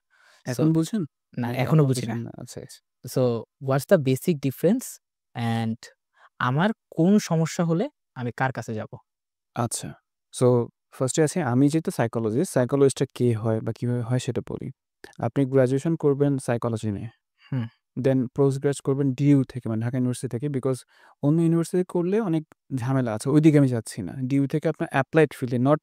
সো এখন বুঝেন? না নাকি এখনো এখনো বুঝি না। বুঝেন না? আচ্ছা, আচ্ছা। So what's the basic difference and আমার কোন সমস্যা হলে আমি কার কাছে যাব? আচ্ছা। সো ফার্স্ট এ আছি আমি যেহেতু সাইকোলজিস্ট, সাইকোলজিস্টটা কে হয় বা কিভাবে হয় সেটা বলি। আপনি গ্র্যাজুয়েশন করবেন সাইকোলজি নিয়ে। হুম, দেন পোস্ট গ্রাজ করবেন ডিইউ থেকে মানে ঢাকা ইউনিভার্সিটি থেকে। বিকজ অন্য ইউনিভার্সিটি করলে অনেক ঝামেলা আছে। ওইদিকে আমি যাচ্ছি না। ডিইউ থেকে আপনার এপ্লাইড ফিল্ডে not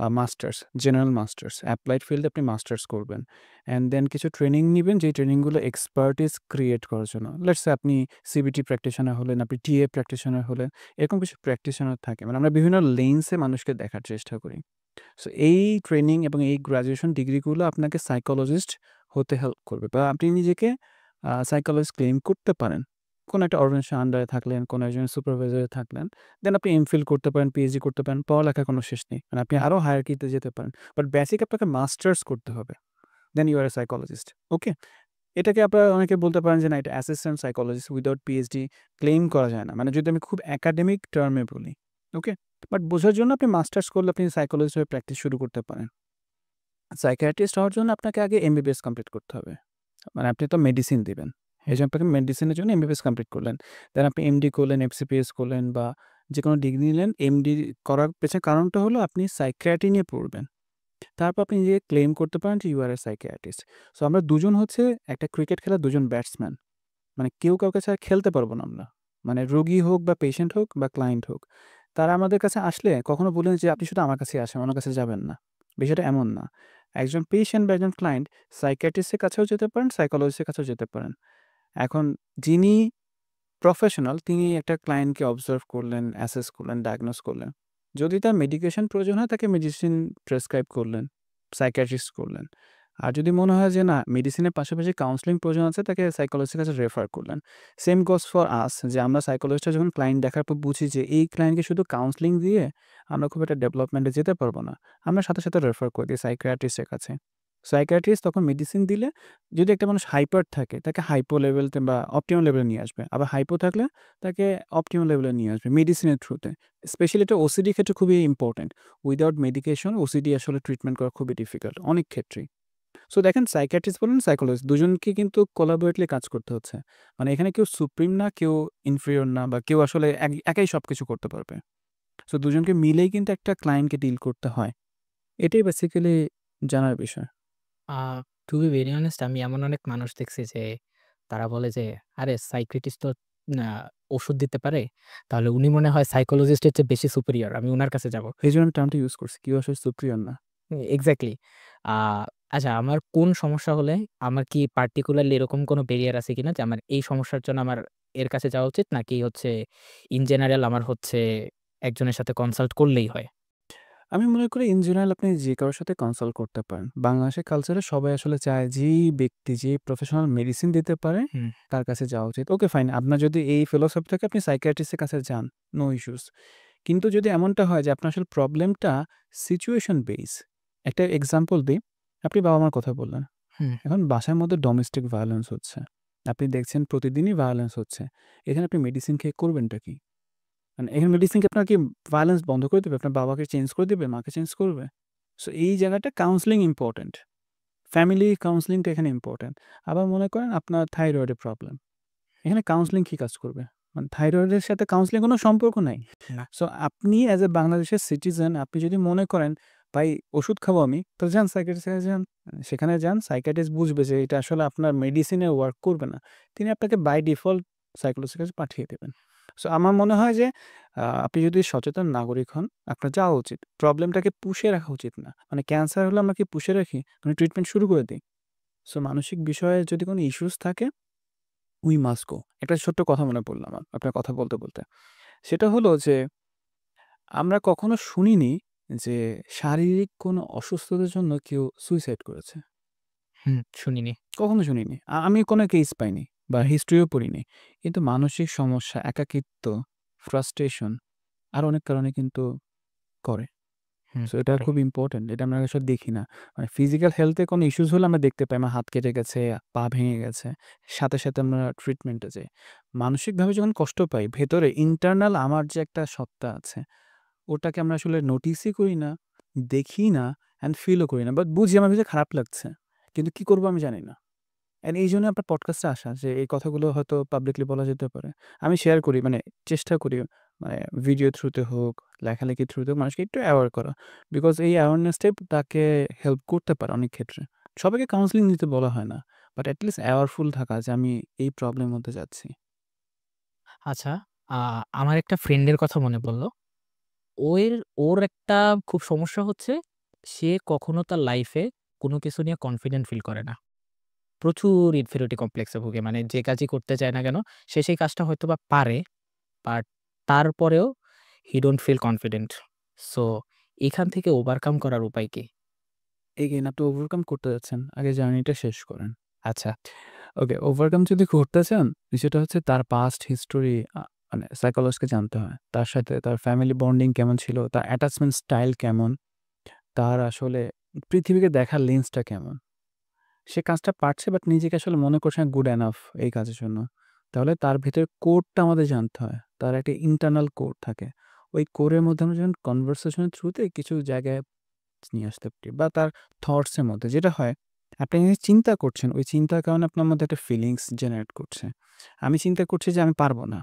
masters, general masters. Applied ফিল্ডে আপনি মাস্টার্স করবেন। অ্যান্ড দেন কিছু ট্রেনিং নিবেন যেই ট্রেনিংগুলো এক্সপার্টিস ক্রিয়েট করার জন্য। লেটস সে আপনি সিবিটি প্র্যাকটিশনার হলেন, আপনি টিএ প্র্যাকটিশনার হলেন। এরকম কিছু প্র্যাকটিশনার থাকে। মানে আমরা বিভিন্ন লেন্সে মানুষকে দেখার চেষ্টা করি। সো এই ট্রেনিং এবং এই গ্র্যাজুয়েশন ডিগ্রিগুলো আপনাকে সাইকোলজিস্ট হতে হেল্প করবে বা আপনি নিজেকে সাইকোলজিস্ট ক্লেইম করতে পারেন। কোনো একটা অর্গানাইজেশন আন্ডারে থাকলেন, কোনো একজন সুপারভাইজারে থাকলেন। দেন আপনি এমফিল করতে পারেন, পিএইচডি করতে পারেন। পড়ালেখার কোনো শেষ নেই। মানে আপনি হুম। আরো হায়ারার্কিতে যেতে পারেন। বাট বেসিক আপনাকে মাস্টার্স করতে হবে। Then you are a psychologist. Okay? এটাকে আপনারা অনেকে বলতে পারেন যে না এটা assistant psychologist without PhD claim করা যায় না। মানে যদি আমি খুব একাডেমিক টার্মে বলি। ওকে? বাট বোঝার জন্য আপনি মাস্টার্স করলে আপনি সাইকোলজিস্ট হয়ে প্র্যাকটিস শুরু করতে পারেন। সাইকিয়াট্রিস্ট হওয়ার জন্য আপনাকে আগে এমবিবিএস কমপ্লিট করতে হবে। মানে আপনি তো মেডিসিন দিবেন। হুম, এইজন্য আপনাকে মেডিসিনের জন্য এমবিবিএস কমপ্লিট করলেন। দেন আপনি এমডি করলেন, এফসিপিএস করলেন বা যেকোনো ডিগ্রি নিলেন। এমডি করার পেছনে কারণটা হলো আপনি সাইকিয়াট্রি নিয়ে পড়বেন। তারপর আপনি নিজেকে ক্লেইম করতে পারেন যে you are a psychiatrist. So আমরা দুজন হচ্ছে একটা ক্রিকেট খেলার দুজন ব্যাটসম্যান। মানে কেউ কাউকে ছাড়া খেলতে পারব না আমরা। মানে রোগী হোক বা পেশেন্ট হোক বা ক্লায়েন্ট হোক। তারা আমাদের কাছে আসলে কখনো বললেন যে আপনি শুধু আমার কাছেই আসেন, অন্য কাছে যাবেন না। বিষয়টা এমন না। একজন পেশেন্ট বা একজন ক্লায়েন্ট সাইকিয়াট্রিস্ট এর কাছেও যেতে পারেন, সাইকোলজিস্ট এর কাছেও যেতে পারেন। এখন যিনি প্রফেশনাল তিনি একটা ক্লায়েন্টকে অবজার্ভ করলেন, অ্যাসেস করলেন, ডায়াগনোস করলেন। যদি তার মেডিকেশন প্রয়োজন হয় তাকে মেডিসিন প্রেসক্রাইব করলেন, সাইকিয়াট্রিস্ট করলেন। আর যদি মনে হয় যে না মেডিসিনের পাশাপাশি কাউন্সেলিং প্রয়োজন আছে তাকে সাইকোলজিস্টের কাছে রেফার করলেন। সেম গোস ফর আস যে আমরা সাইকোলজিস্টরা যখন ক্লায়েন্ট দেখার পর বুঝি যে এই ক্লায়েন্টকে শুধু কাউন্সেলিং দিয়ে আমরা খুব একটা ডেভেলপমেন্টে যেতে পারব না। আমরা সাথে, সাথে রেফার করে দিই সাইকিয়াট্রিস্টের কাছে। সাইকিয়াট্রিস্ট তখন মেডিসিন দিলে যদি একটা মানুষ হাইপার থাকে তাকে হাইপো লেভেলতে বা অপটিমাম লেভেলে নিয়ে আসবে। আবার হাইপো থাকলে তাকে অপটিমাল লেভেলে নিয়ে আসবে মেডিসিনের থ্রুতে। স্পেশালি এটা ওসিডি ক্ষেত্রে খুবই ইম্পোর্টেন্ট। উইথআউট মেডিকেশন ওসিডি আসলে ট্রিটমেন্ট করা খুবই ডিফিকাল্ট অনেক ক্ষেত্রেই। সো দেখেন সাইকিয়াট্রিস্ট বলেন, সাইকোলজিস্ট দুজনকে কিন্তু কোলাবোরেটলি কাজ করতে হচ্ছে। মানে এখানে কেউ সুপ্রিম না, কেউ ইনফিরিয়র না বা কেউ আসলে একাই সবকিছু করতে পারবে। সো দুজনকে মিলেই কিন্তু একটা ক্লায়েন্টকে ডিল করতে হয়। এটাই বেসিক্যালি জানার বিষয়। আ টু বি ভেরি অনেস্ট আমি এমন অনেক মানুষ দেখছি যে তারা বলে যে, "আরে সাইকিয়াট্রিস্ট তো না ওষুধ দিতে পারে। তাহলে উনি মনে হয় সাইকোলজিস্ট এর চেয়ে বেশি সুপিরিয়র। আমি উনার কাছে যাব।" এইজন্য আমি টার্মটা ইউজ করছি। কেউ আসলে সুপ্রিয়র না। এক্সাক্টলি। আ আচ্ছা, আমার কোন সমস্যা হলে আমার কি পার্টিকুলারলি এরকম কোনো ব্যারিয়ার আছে কিনা যে আমার এই সমস্যার জন্য আমার এর কাছে যাওয়া উচিত? নাকি হচ্ছে ইন জেনারেল আমার হচ্ছে একজনের সাথে কনসাল্ট করলেই হয়? আমি মনে করি ইন জেনারেল আপনি যে কারো সাথে কনসাল্ট করতে পারেন। বাংলাদেশের কালচারে সবাই আসলে চায় যেই ব্যক্তি যে প্রফেশনাল মেডিসিন দিতে পারে হুম, তার কাছে যাওয়া উচিত। ওকে ফাইন, আপনার যদি এই ফিলোসফি থাকে আপনি সাইকিয়াট্রিস্ট এর কাছে যান, নো ইস্যুস। কিন্তু যদি এমনটা হয় যে আপনার আসলে প্রবলেমটা সিচুয়েশন বেইস, একটা এক্সাম্পল দেই। আপনি বাবা-মার কথা বললেন। হুম, এখন বাসার মধ্যে ডোমেস্টিক ভায়োলেন্স হচ্ছে। আপনি দেখছেন প্রতিদিনই ভায়োলেন্স হচ্ছে। এখানে আপনি মেডিসিন খেয়ে করবেনটা কি? মানে এখানে মেডিসিন কি আপনার কি ভায়োলেন্স বন্ধ করে দিবে? আপনার বাবাকে চেঞ্জ করে দিবে? মাকে চেঞ্জ করবে? সো এই জায়গাটা কাউন্সেলিং ইম্পোর্টেন্ট। ফ্যামিলি কাউন্সেলিংটা এখানে ইম্পোর্টেন্ট। আবার মনে করেন আপনার থাইরয়েডের প্রবলেম। এখানে কাউন্সেলিং কি কাজ করবে? মানে থাইরয়েডের সাথে কাউন্সেলিং কোনো সম্পর্ক নাই। না। সো আপনি অ্যাজ এ বাংলাদেশের সিটিজেন আপনি যদি মনে করেন, ভাই ওষুধ খাবো আমি, তো যান সাইকিয়াট্রিস্ট এর কাছে যান। সেখানে যান, সাইকিয়াট্রিস্ট বুঝবে যে এটা আসলে আপনার মেডিসিনে ওয়ার্ক করবে না। তিনি আপনাকে বাই ডিফল্ট সাইকোলজিস্টের কাছে পাঠিয়ে দেবেন। সো আমার মনে হয় যে আপনি যদি সচেতন নাগরিক হন, আপনার যাওয়া উচিত। প্রবলেমটাকে পুষে রাখা উচিত না। মানে ক্যান্সার হলে আমরা কি পুষে রাখি? মানে ট্রিটমেন্ট শুরু করে দেই। সো মানসিক বিষয়ে যদি কোনো ইস্যুস থাকে, উই মাস্ট গো। একটা ছোট্ট কথা মনে পড়ল আমার আপনার কথা বলতে। সেটা হলো যে আমরা কখনো শুনিনি যে শারীরিক কোনো অসুস্থতার জন্য কেউ সুইসাইড করেছে। হুম, শুনিনি। কখনো শুনিনি। আমি কোনো কেস পাইনি বা হিস্ট্রিও পড়িনি। কিন্তু মানসিক সমস্যা, একাকিত্ব, ফ্রাস্ট্রেশন আরো অনেক কারণে কিন্তু করে। হুম, সো এটা করে। খুব ইম্পোর্টেন্ট। এটা আমরা আসলে দেখি না। মানে ফিজিক্যাল হেলথ এ কোনো ইস্যুস হলে আমরা দেখতে পাই। আমার হাত কেটে গেছে, পা ভেঙে গেছে। সাথে আমরা ট্রিটমেন্টে যাই। মানসিকভাবে যখন কষ্ট পাই, ভেতরে ইন্টারনাল আমার যে একটা সত্তা আছে, ওটাকে আমরা আসলে নোটিসই করি না, দেখি না অ্যান্ড ফিলও করি না। বাট বুঝি আমার ভিতরে খারাপ লাগছে। কিন্তু কি করব আমি জানি না। অ্যান্ড এইজন্য আপনার পডকাস্টে আসা যে এই কথাগুলো হয়তো পাবলিকলি বলা যেতে পারে। আমি শেয়ার করি, মানে চেষ্টা করি, মানে ভিডিও থ্রুতে হোক, লেখালেখির থ্রুতে হোক মানুষকে একটু অ্যাওয়ার করা। বিকজ এই অ্যাওয়ারনেসটাই তাকে হেল্প করতে পারে অনেক ক্ষেত্রে। সবাইকে কাউন্সেলিং নিতে বলা হয় না। বাট এট লিস্ট অ্যাওয়ারফুল থাকা যে আমি এই প্রবলেমের মধ্যে যাচ্ছি। আচ্ছা, আ আমার একটা ফ্রেন্ডের কথা মনে পড়ল। ওর ওর একটা খুব সমস্যা হচ্ছে, সে কখনো তার লাইফে কোনো কিছু নিয়ে কনফিডেন্ট ফিল করে না। প্রচুর ইনফিরিয়রিটি কমপ্লেক্স এ ভোগে। মানে যে কাজই করতে চায় না কেন, সে সেই কাজটা হয়তোবা পারে, বাট তারপরেও he don't feel confident. So এখান থেকে ওভারকাম করার উপায় কি? এগেইন আপনি ওভারকাম করতে যাচ্ছেন। আগে জার্নিটা শেষ করেন। আচ্ছা। ওকে, ওভারকাম যদি করতে চান, সেটা হচ্ছে তার পাস্ট হিস্টোরি মানে সাইকোলজিস্টকে জানতে হয়। তার সাথে তার ফ্যামিলি বন্ডিং কেমন ছিল, তার অ্যাটাচমেন্ট স্টাইল কেমন, তার আসলে পৃথিবীকে দেখার লেন্সটা কেমন। সে কাজটা পারছে বাট নিজেকে আসলে মনে করছে না গুড এনাফ এই কাজের জন্য। তাহলে তার ভেতরে কোরটা আমাদের জানতে হয়। তার একটা ইন্টারনাল কোর থাকে। ওই কোরের মধ্যে আমরা যখন কনভারসেশন এর থ্রুতে কিছু জায়গায় নিয়ে আসতে পারি বা তার থটস এর মধ্যে যেটা হয়, আপনি যে চিন্তা করছেন, ওই চিন্তার কারণে আপনার মধ্যে একটা ফিলিংস জেনারেট করছে। আমি চিন্তা করছি যে আমি পারব না।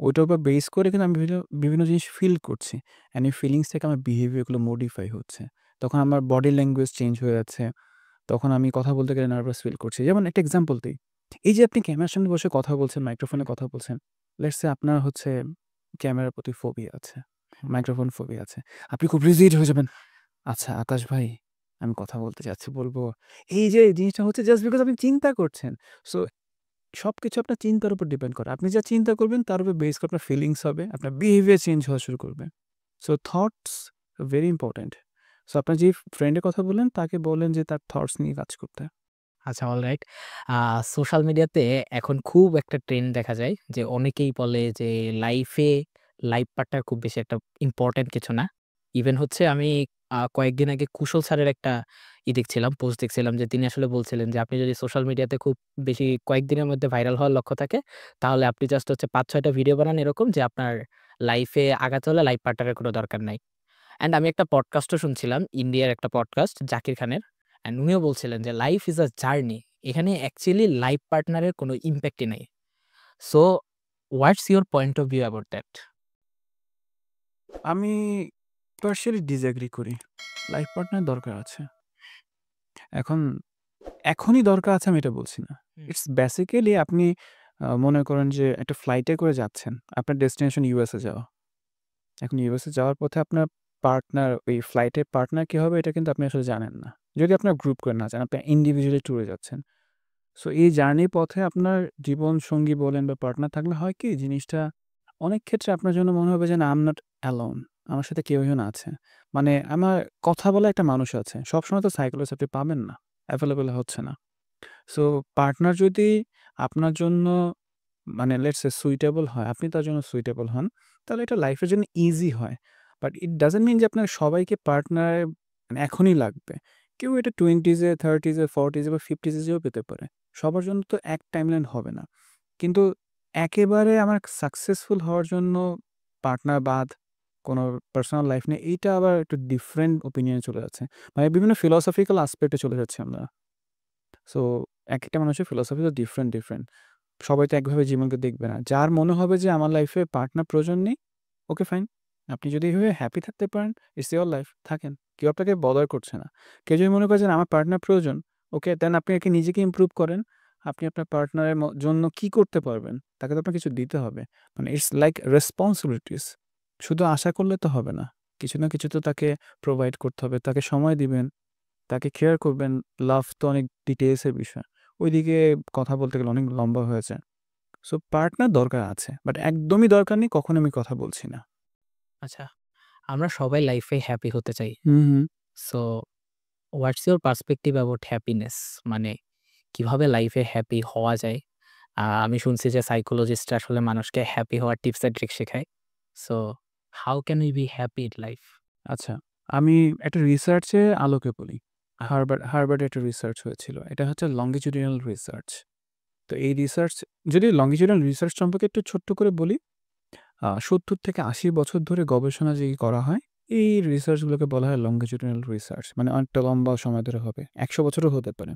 ওইটার উপর বেস করে কিন্তু আমি বিভিন্ন বিভিন্ন জিনিস ফিল করছি। অ্যান্ড এই ফিলিংস থেকে আমার বিহেভিয়ার গুলো মডিফাই হচ্ছে। তখন আমার বডি ল্যাঙ্গুয়েজ চেঞ্জ হয়ে যাচ্ছে। তখন আমি কথা বলতে গেলে নার্ভাস ফিল করছি। যেমন একটা এক্সাম্পল দেই। এই যে আপনি ক্যামেরার সামনে বসে কথা বলছেন, মাইক্রোফোনে হুম, কথা বলছেন। লেটস সে আপনার হচ্ছে ক্যামেরার প্রতি ফোবিয়া আছে, হুম। মাইক্রোফোন ফোবিয়া আছে। আপনি খুব রিজিড হয়ে যাবেন। আচ্ছা আকাশ ভাই, আমি কথা বলতে চাচ্ছি, বলব। এই যে জিনিসটা হচ্ছে জাস্ট বিকজ আপনি চিন্তা করছেন। সো সবকিছু আপনার চিন্তার উপর ডিপেন্ড করে। আপনি যা চিন্তা করবেন তার উপর বেস করে আপনার ফিলিংস হবে, আপনার বিহেভিয়ার চেঞ্জ হওয়া শুরু করবে। So thoughts very important. So আপনার যে ফ্রেন্ডের কথা বললেন তাকে বললেন যে তার থটস নিয়ে কাজ করতে। আচ্ছা, অলরাইট। আ সোশ্যাল মিডিয়াতে এখন খুব একটা ট্রেন্ড দেখা যায় যে অনেকেই বলে যে লাইফে লাইফ পার্টনার খুব বেশি একটা ইম্পোর্টেন্ট কিছু না। ইভেন হচ্ছে আমি কয়েকদিন আগে কুশল স্যারের একটা দেখছিলাম, পোস্ট দেখছিলাম যে তিনি আসলে বলছিলেন যে আপনি যদি সোশ্যাল মিডিয়াতে খুব বেশি কয়েকদিনের মধ্যে ভাইরাল হওয়ার লক্ষ্য থাকে, তাহলে আপনি জাস্ট হচ্ছে ৫-৬ টা ভিডিও বানান এরকম যে আপনার লাইফে আগাতে হলে লাইফ পার্টনার এর কোনো দরকার নাই। অ্যান্ড আমি একটা পডকাস্টও শুনছিলাম, ইন্ডিয়ার একটা পডকাস্ট জাকির খানের। অ্যান্ড উনিও বলছিলেন যে লাইফ ইজ আ জার্নি। এখানে অ্যাকচুয়ালি লাইফ পার্টনারের কোনো ইমপ্যাক্টই নাই। So what's your point of view about that? আমি পার্শিয়ালি ডিসএগ্রি করি। লাইফ পার্টনার দরকার আছে। এখন এখনই দরকার আছে আমি এটা বলছি না। হুম, ইটস বেসিক্যালি আপনি মনে করেন যে একটা ফ্লাইটে করে যাচ্ছেন। আপনার ডেস্টিনেশন ইউএসএ যাওয়া। এখন ইউএসএ যাওয়ার পথে আপনার পার্টনার, ওই ফ্লাইটের পার্টনার কি হবে এটা কিন্তু আপনি আসলে জানেন না। যদি আপনার গ্রুপ করে না যান, আপনি ইন্ডিভিজুয়ালি ট্যুরে যাচ্ছেন। সো এই জার্নির পথে আপনার জীবনসঙ্গী বলেন বা পার্টনার থাকলে হয় কি জিনিসটা অনেক ক্ষেত্রে আপনার জন্য মনে হবে যে না আই এম নট অ্যালোন। আমার সাথে কেউ একজন আছে। মানে আমার কথা বলা একটা মানুষ আছে। সবসময় তো সাইকোলজিস্ট আপনি পাবেন না। এভেইলেবল হচ্ছে না। সো পার্টনার যদি আপনার জন্য মানে লেটস সে সুইটেবল হয়, আপনি তার জন্য সুইটেবল হন, তাহলে এটা লাইফের জন্য ইজি হয়। বাট ইট ডাজন্ট মিন যে আপনার সবাইকে পার্টনার মানে এখনই লাগবে। কেউ এটা 20s এ, 30s এ, 40s এ বা 50s এও পেতে পারে। সবার জন্য তো এক টাইমলাইন হবে না। কিন্তু একেবারে আমার সাকসেসফুল হওয়ার জন্য পার্টনার বাদ কোনো পার্সোনাল লাইফ নেই, এইটা আবার একটু ডিফারেন্ট ওপিনিয়নে চলে যাচ্ছে। মানে বিভিন্ন ফিলোসফিক্যাল অ্যাসপেক্ট এ চলে যাচ্ছি আমরা। সো একেকটা মানুষের ফিলোসফি তো ডিফারেন্ট। সবাই তো একভাবে জীবনকে দেখবে না। যার মনে হবে যে আমার লাইফে পার্টনার প্রয়োজন নেই, ওকে ফাইন। আপনি যদি এভাবে হ্যাপি থাকতে পারেন, ইটস ইওর লাইফ, থাকেন। কেউ আপনাকে বদার করছে না। কেউ যদি মনে করে যে আমার পার্টনার প্রয়োজন, ওকে দেন আপনি আগে নিজেকে ইমপ্রুভ করেন। আপনি আপনার পার্টনারের জন্য কি করতে পারবেন? তাকে তো আপনার কিছু দিতে হবে। মানে ইটস লাইক রেসপনসিবিলিটিস। শুধু আশা করলে তো হবে না। কিছু না কিছু তো তাকে প্রোভাইড করতে হবে। তাকে সময় দিবেন, তাকে কেয়ার করবেন। লাভ তো অনেক ডিটেইলস এর বিষয়। ওইদিকে কথা বলতে গেলে অনেক লম্বা হয়ে যায়। সো পার্টনার দরকার আছে। বাট একদমই দরকার নেই কখনো আমি কথা বলছি না। আচ্ছা, আমরা সবাই লাইফে হ্যাপি হতে চাই। Hmm, hmm. So what's your perspective about happiness? মানে কিভাবে লাইফে হ্যাপি হওয়া যায়? আমি শুনছি যে সাইকোলজিস্টরা আসলে মানুষকে হ্যাপি হওয়ার টিপস অ্যান্ড ট্রিক শেখায়। So how can we be happy in life? আচ্ছা, আমি একটা রিসার্চের আলোকে বলি। আ হার্ভার্ডে একটা রিসার্চ হয়েছিল। এটা হচ্ছে লংগিটিউডিনাল রিসার্চ। তো এই রিসার্চ যদি লংগিটিউডিনাল রিসার্চ সম্পর্কে একটু ছোট্ট করে বলি, ৭০ থেকে ৮০ বছর ধরে গবেষণা যে করা হয়, এই রিসার্চগুলোকে বলা হয় লংগিটিউডিনাল রিসার্চ। মানে অনেকটা লম্বা সময় ধরে হবে। ১০০ বছরও হতে পারে।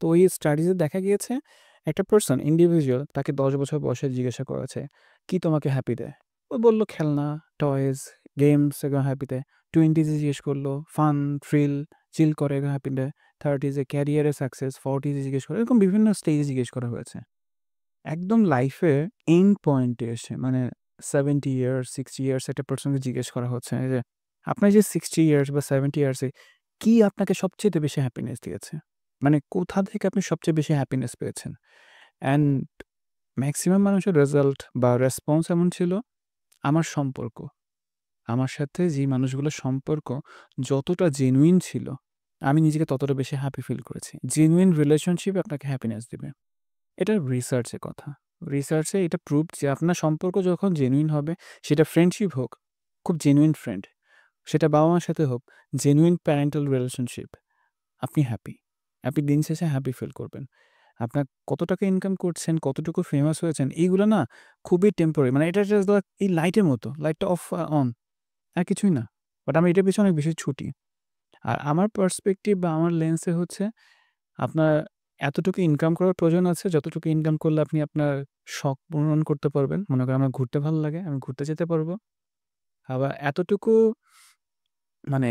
তো ওই স্টাডিজে দেখা গিয়েছে একটা পারসন ইন্ডিভিজুয়াল তাকে ১০ বছর বয়সে জিজ্ঞাসা করা হয়েছে, "কি তোমাকে হ্যাপি দেয়?" ও বলল, "খেলনা, টয়েস, গেমস এগুলো হ্যাপি দেয়।" 20s এ জিজ্ঞেস করলো, "ফান, থ্রিল, চিল করে এগুলো হ্যাপি দেয়।" 30s এ ক্যারিয়ারে সাকসেস, 40s এ জিজ্ঞেস করে এরকম বিভিন্ন স্টেজে জিজ্ঞেস করা হয়েছে। একদম লাইফে এন্ড পয়েন্টে এসে মানে 70 ইয়ার্স, 60 ইয়ার্স একটা পারসনকে জিজ্ঞেস করা হচ্ছে যে, "আপনার যে 60 ইয়ার্স বা 70 ইয়ার্স এ কি আপনাকে সবচাইতে বেশি হ্যাপিনেস দিয়েছে? মানে কোথা থেকে আপনি সবচেয়ে বেশি হ্যাপিনেস পেয়েছেন?" অ্যান্ড মেক্সিমাম মানুষের রেজাল্ট বা রেসপন্স এমন ছিল, "আমার সম্পর্ক। আমার সাথে যে মানুষগুলোর সম্পর্ক যতটা জেনুইন ছিল, আমি নিজেকে ততটা বেশি হ্যাপি ফিল করেছি।" জেনুইন রিলেশনশিপ আপনাকে হ্যাপিনেস দিবে। এটা রিসার্চের কথা। রিসার্চে এটা প্রুভড যে আপনার সম্পর্ক যখন জেনুইন হবে, সেটা ফ্রেন্ডশিপ হোক, খুব জেনুইন ফ্রেন্ড, সেটা বাবা-মার সাথে হোক, জেনুইন প্যারেন্টাল রিলেশনশিপ, আপনি হ্যাপি। আপনি দিন শেষে হ্যাপি ফিল করবেন। আপনার কত টাকা ইনকাম করছেন, কতটুকু ফেমাস হয়েছেন, এইগুলো না খুবই টেম্পোরারি। মানে এটা জাস্ট এই লাইটের মতো। লাইটটা অফ অন, আর কিছুই না। বাট আমি এটার পেছনে অনেক বেশি ছুটি। আর আমার পার্সপেক্টিভ বা আমার লেন্সে হচ্ছে আপনার এতটুকু ইনকাম করার প্রয়োজন আছে, যতটুকু ইনকাম করলে আপনি আপনার শখ পূরণ করতে পারবেন। মনে করেন আমার ঘুরতে ভালো লাগে, আমি ঘুরতে যেতে পারবো। আবার এতটুকু মানে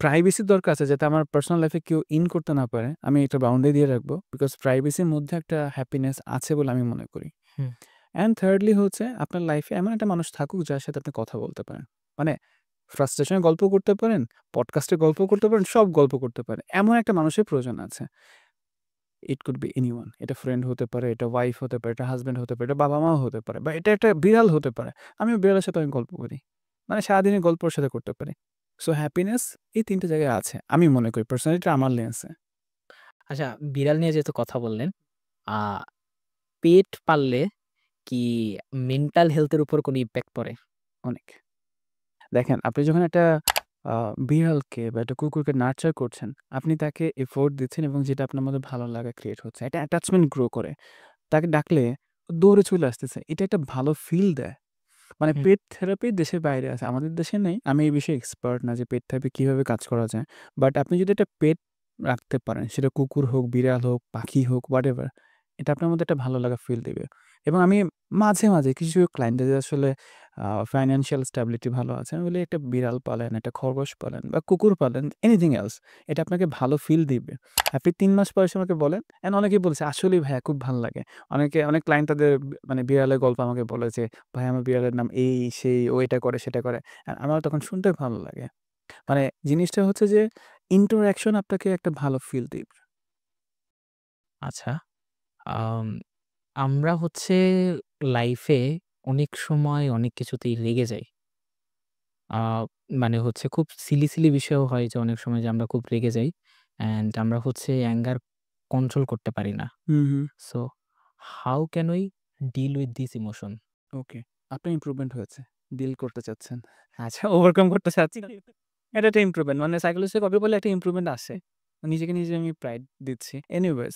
প্রাইভেসির দরকার আছে যাতে আমার পার্সোনাল লাইফে কেউ ইন করতে না পারে। আমি একটা বাউন্ডারি দিয়ে রাখবো। বিকজ প্রাইভেসির মধ্যে একটা হ্যাপিনেস আছে বলে আমি মনে করি। হুম, অ্যান্ড থার্ডলি হচ্ছে আপনার লাইফে এমন একটা মানুষ থাকুক যার সাথে আপনি কথা বলতে পারেন। মানে ফ্রাস্ট্রেশন এ গল্প করতে পারেন, পডকাস্টে গল্প করতে পারেন, সব গল্প করতে পারেন। এমন একটা মানুষের প্রয়োজন আছে। It could be anyone. এটা ফ্রেন্ড হতে পারে, এটা ওয়াইফ হতে পারে, এটা হাসব্যান্ড হতে পারে, এটা বাবা-মাও হতে পারে বা এটা একটা বিড়াল হতে পারে। আমিও বিড়ালের সাথে অনেক গল্প করি। মানে সারাদিনের গল্প ওর সাথে করতে পারি। সো হ্যাপিনেস এই ৩ টে জায়গায় আছে। আমি মনে করি পার্সোনালি এটা আমার লেন্সে আচ্ছা, বিড়াল নিয়ে যেহেতু কথা বললেন, আ পেট পাললে কি মেন্টাল হেলথ এর উপর কোনো ইমপ্যাক্ট পড়ে? অনেক। দেখেন আপনি যখন একটা আ বিড়ালকে বা একটা কুকুরকে নার্চার করছেন, আপনি তাকে এফোর্ট দিচ্ছেন এবং যেটা আপনার মধ্যে ভালো লাগা ক্রিয়েট হচ্ছে। একটা অ্যাটাচমেন্ট গ্রো করে। তাকে ডাকলে ও দৌড়ে চলে আসতেছে। এটা একটা ভালো ফিল দেয়। মানে হুম, পেট থেরাপি দেশের বাইরে আছে। আমাদের দেশে নেই। আমি এই বিষয়ে এক্সপার্ট না যে পেট থেরাপি কিভাবে কাজ করা যায়। বাট আপনি যদি একটা পেট রাখতে পারেন, সেটা কুকুর হোক, বিড়াল হোক, পাখি হোক, হোয়াটএভার, এটা আপনার মধ্যে একটা ভালো লাগা ফিল দিবে। এবং আমি মাঝে মাঝে কিছু ক্লায়েন্টদের আসলে ফাইন্যান্সিয়াল স্ট্যাবিলিটি ভালো আছে। আমি বলি একটা বিড়াল পালেন, একটা খরগোশ পালেন বা কুকুর পালেন, এনিথিং এলস, এটা আপনাকে ভালো ফিল দিবে। আপনি ৩ মাস পরে এসে আমাকে বলেন। অ্যান্ড অনেকেই বলেছে, "আসলেই ভাইয়া খুব ভাল লাগে।" অনেক ক্লায়েন্ট তাদের মানে বিড়ালের গল্প আমাকে বলে যে, "ভাই আমার বিড়ালের নাম এই সেই, ও এটা করে সেটা করে।" আর আমার তখন শুনতে ভালো লাগে। মানে জিনিসটা হচ্ছে যে ইন্টারেকশন আপনাকে একটা ভালো ফিল দিবে। আচ্ছা। আম আমরা হচ্ছে লাইফে অনেক সময় অনেক কিছুতেই রেগে যাই। আ মানে হচ্ছে খুব সিলি বিষয়ও হয় যে অনেক সময় যে আমরা খুব রেগে যাই। অ্যান্ড আমরা হচ্ছে অ্যাঙ্গার কন্ট্রোল করতে পারি না। Hmm, hmm. So how can we deal with this emotion? Okay. আপনার ইমপ্রুভমেন্ট হয়েছে। ডিল করতে চাচ্ছেন। আচ্ছা, ওভারকাম করতে চাচ্ছি। এটা একটা ইমপ্রুভমেন্ট। মানে সাইকোলজিতে কবে বললে একটা ইমপ্রুভমেন্ট আসে। নিজেকে নিজে আমি প্রাইড দিচ্ছি। এনিওয়েজ,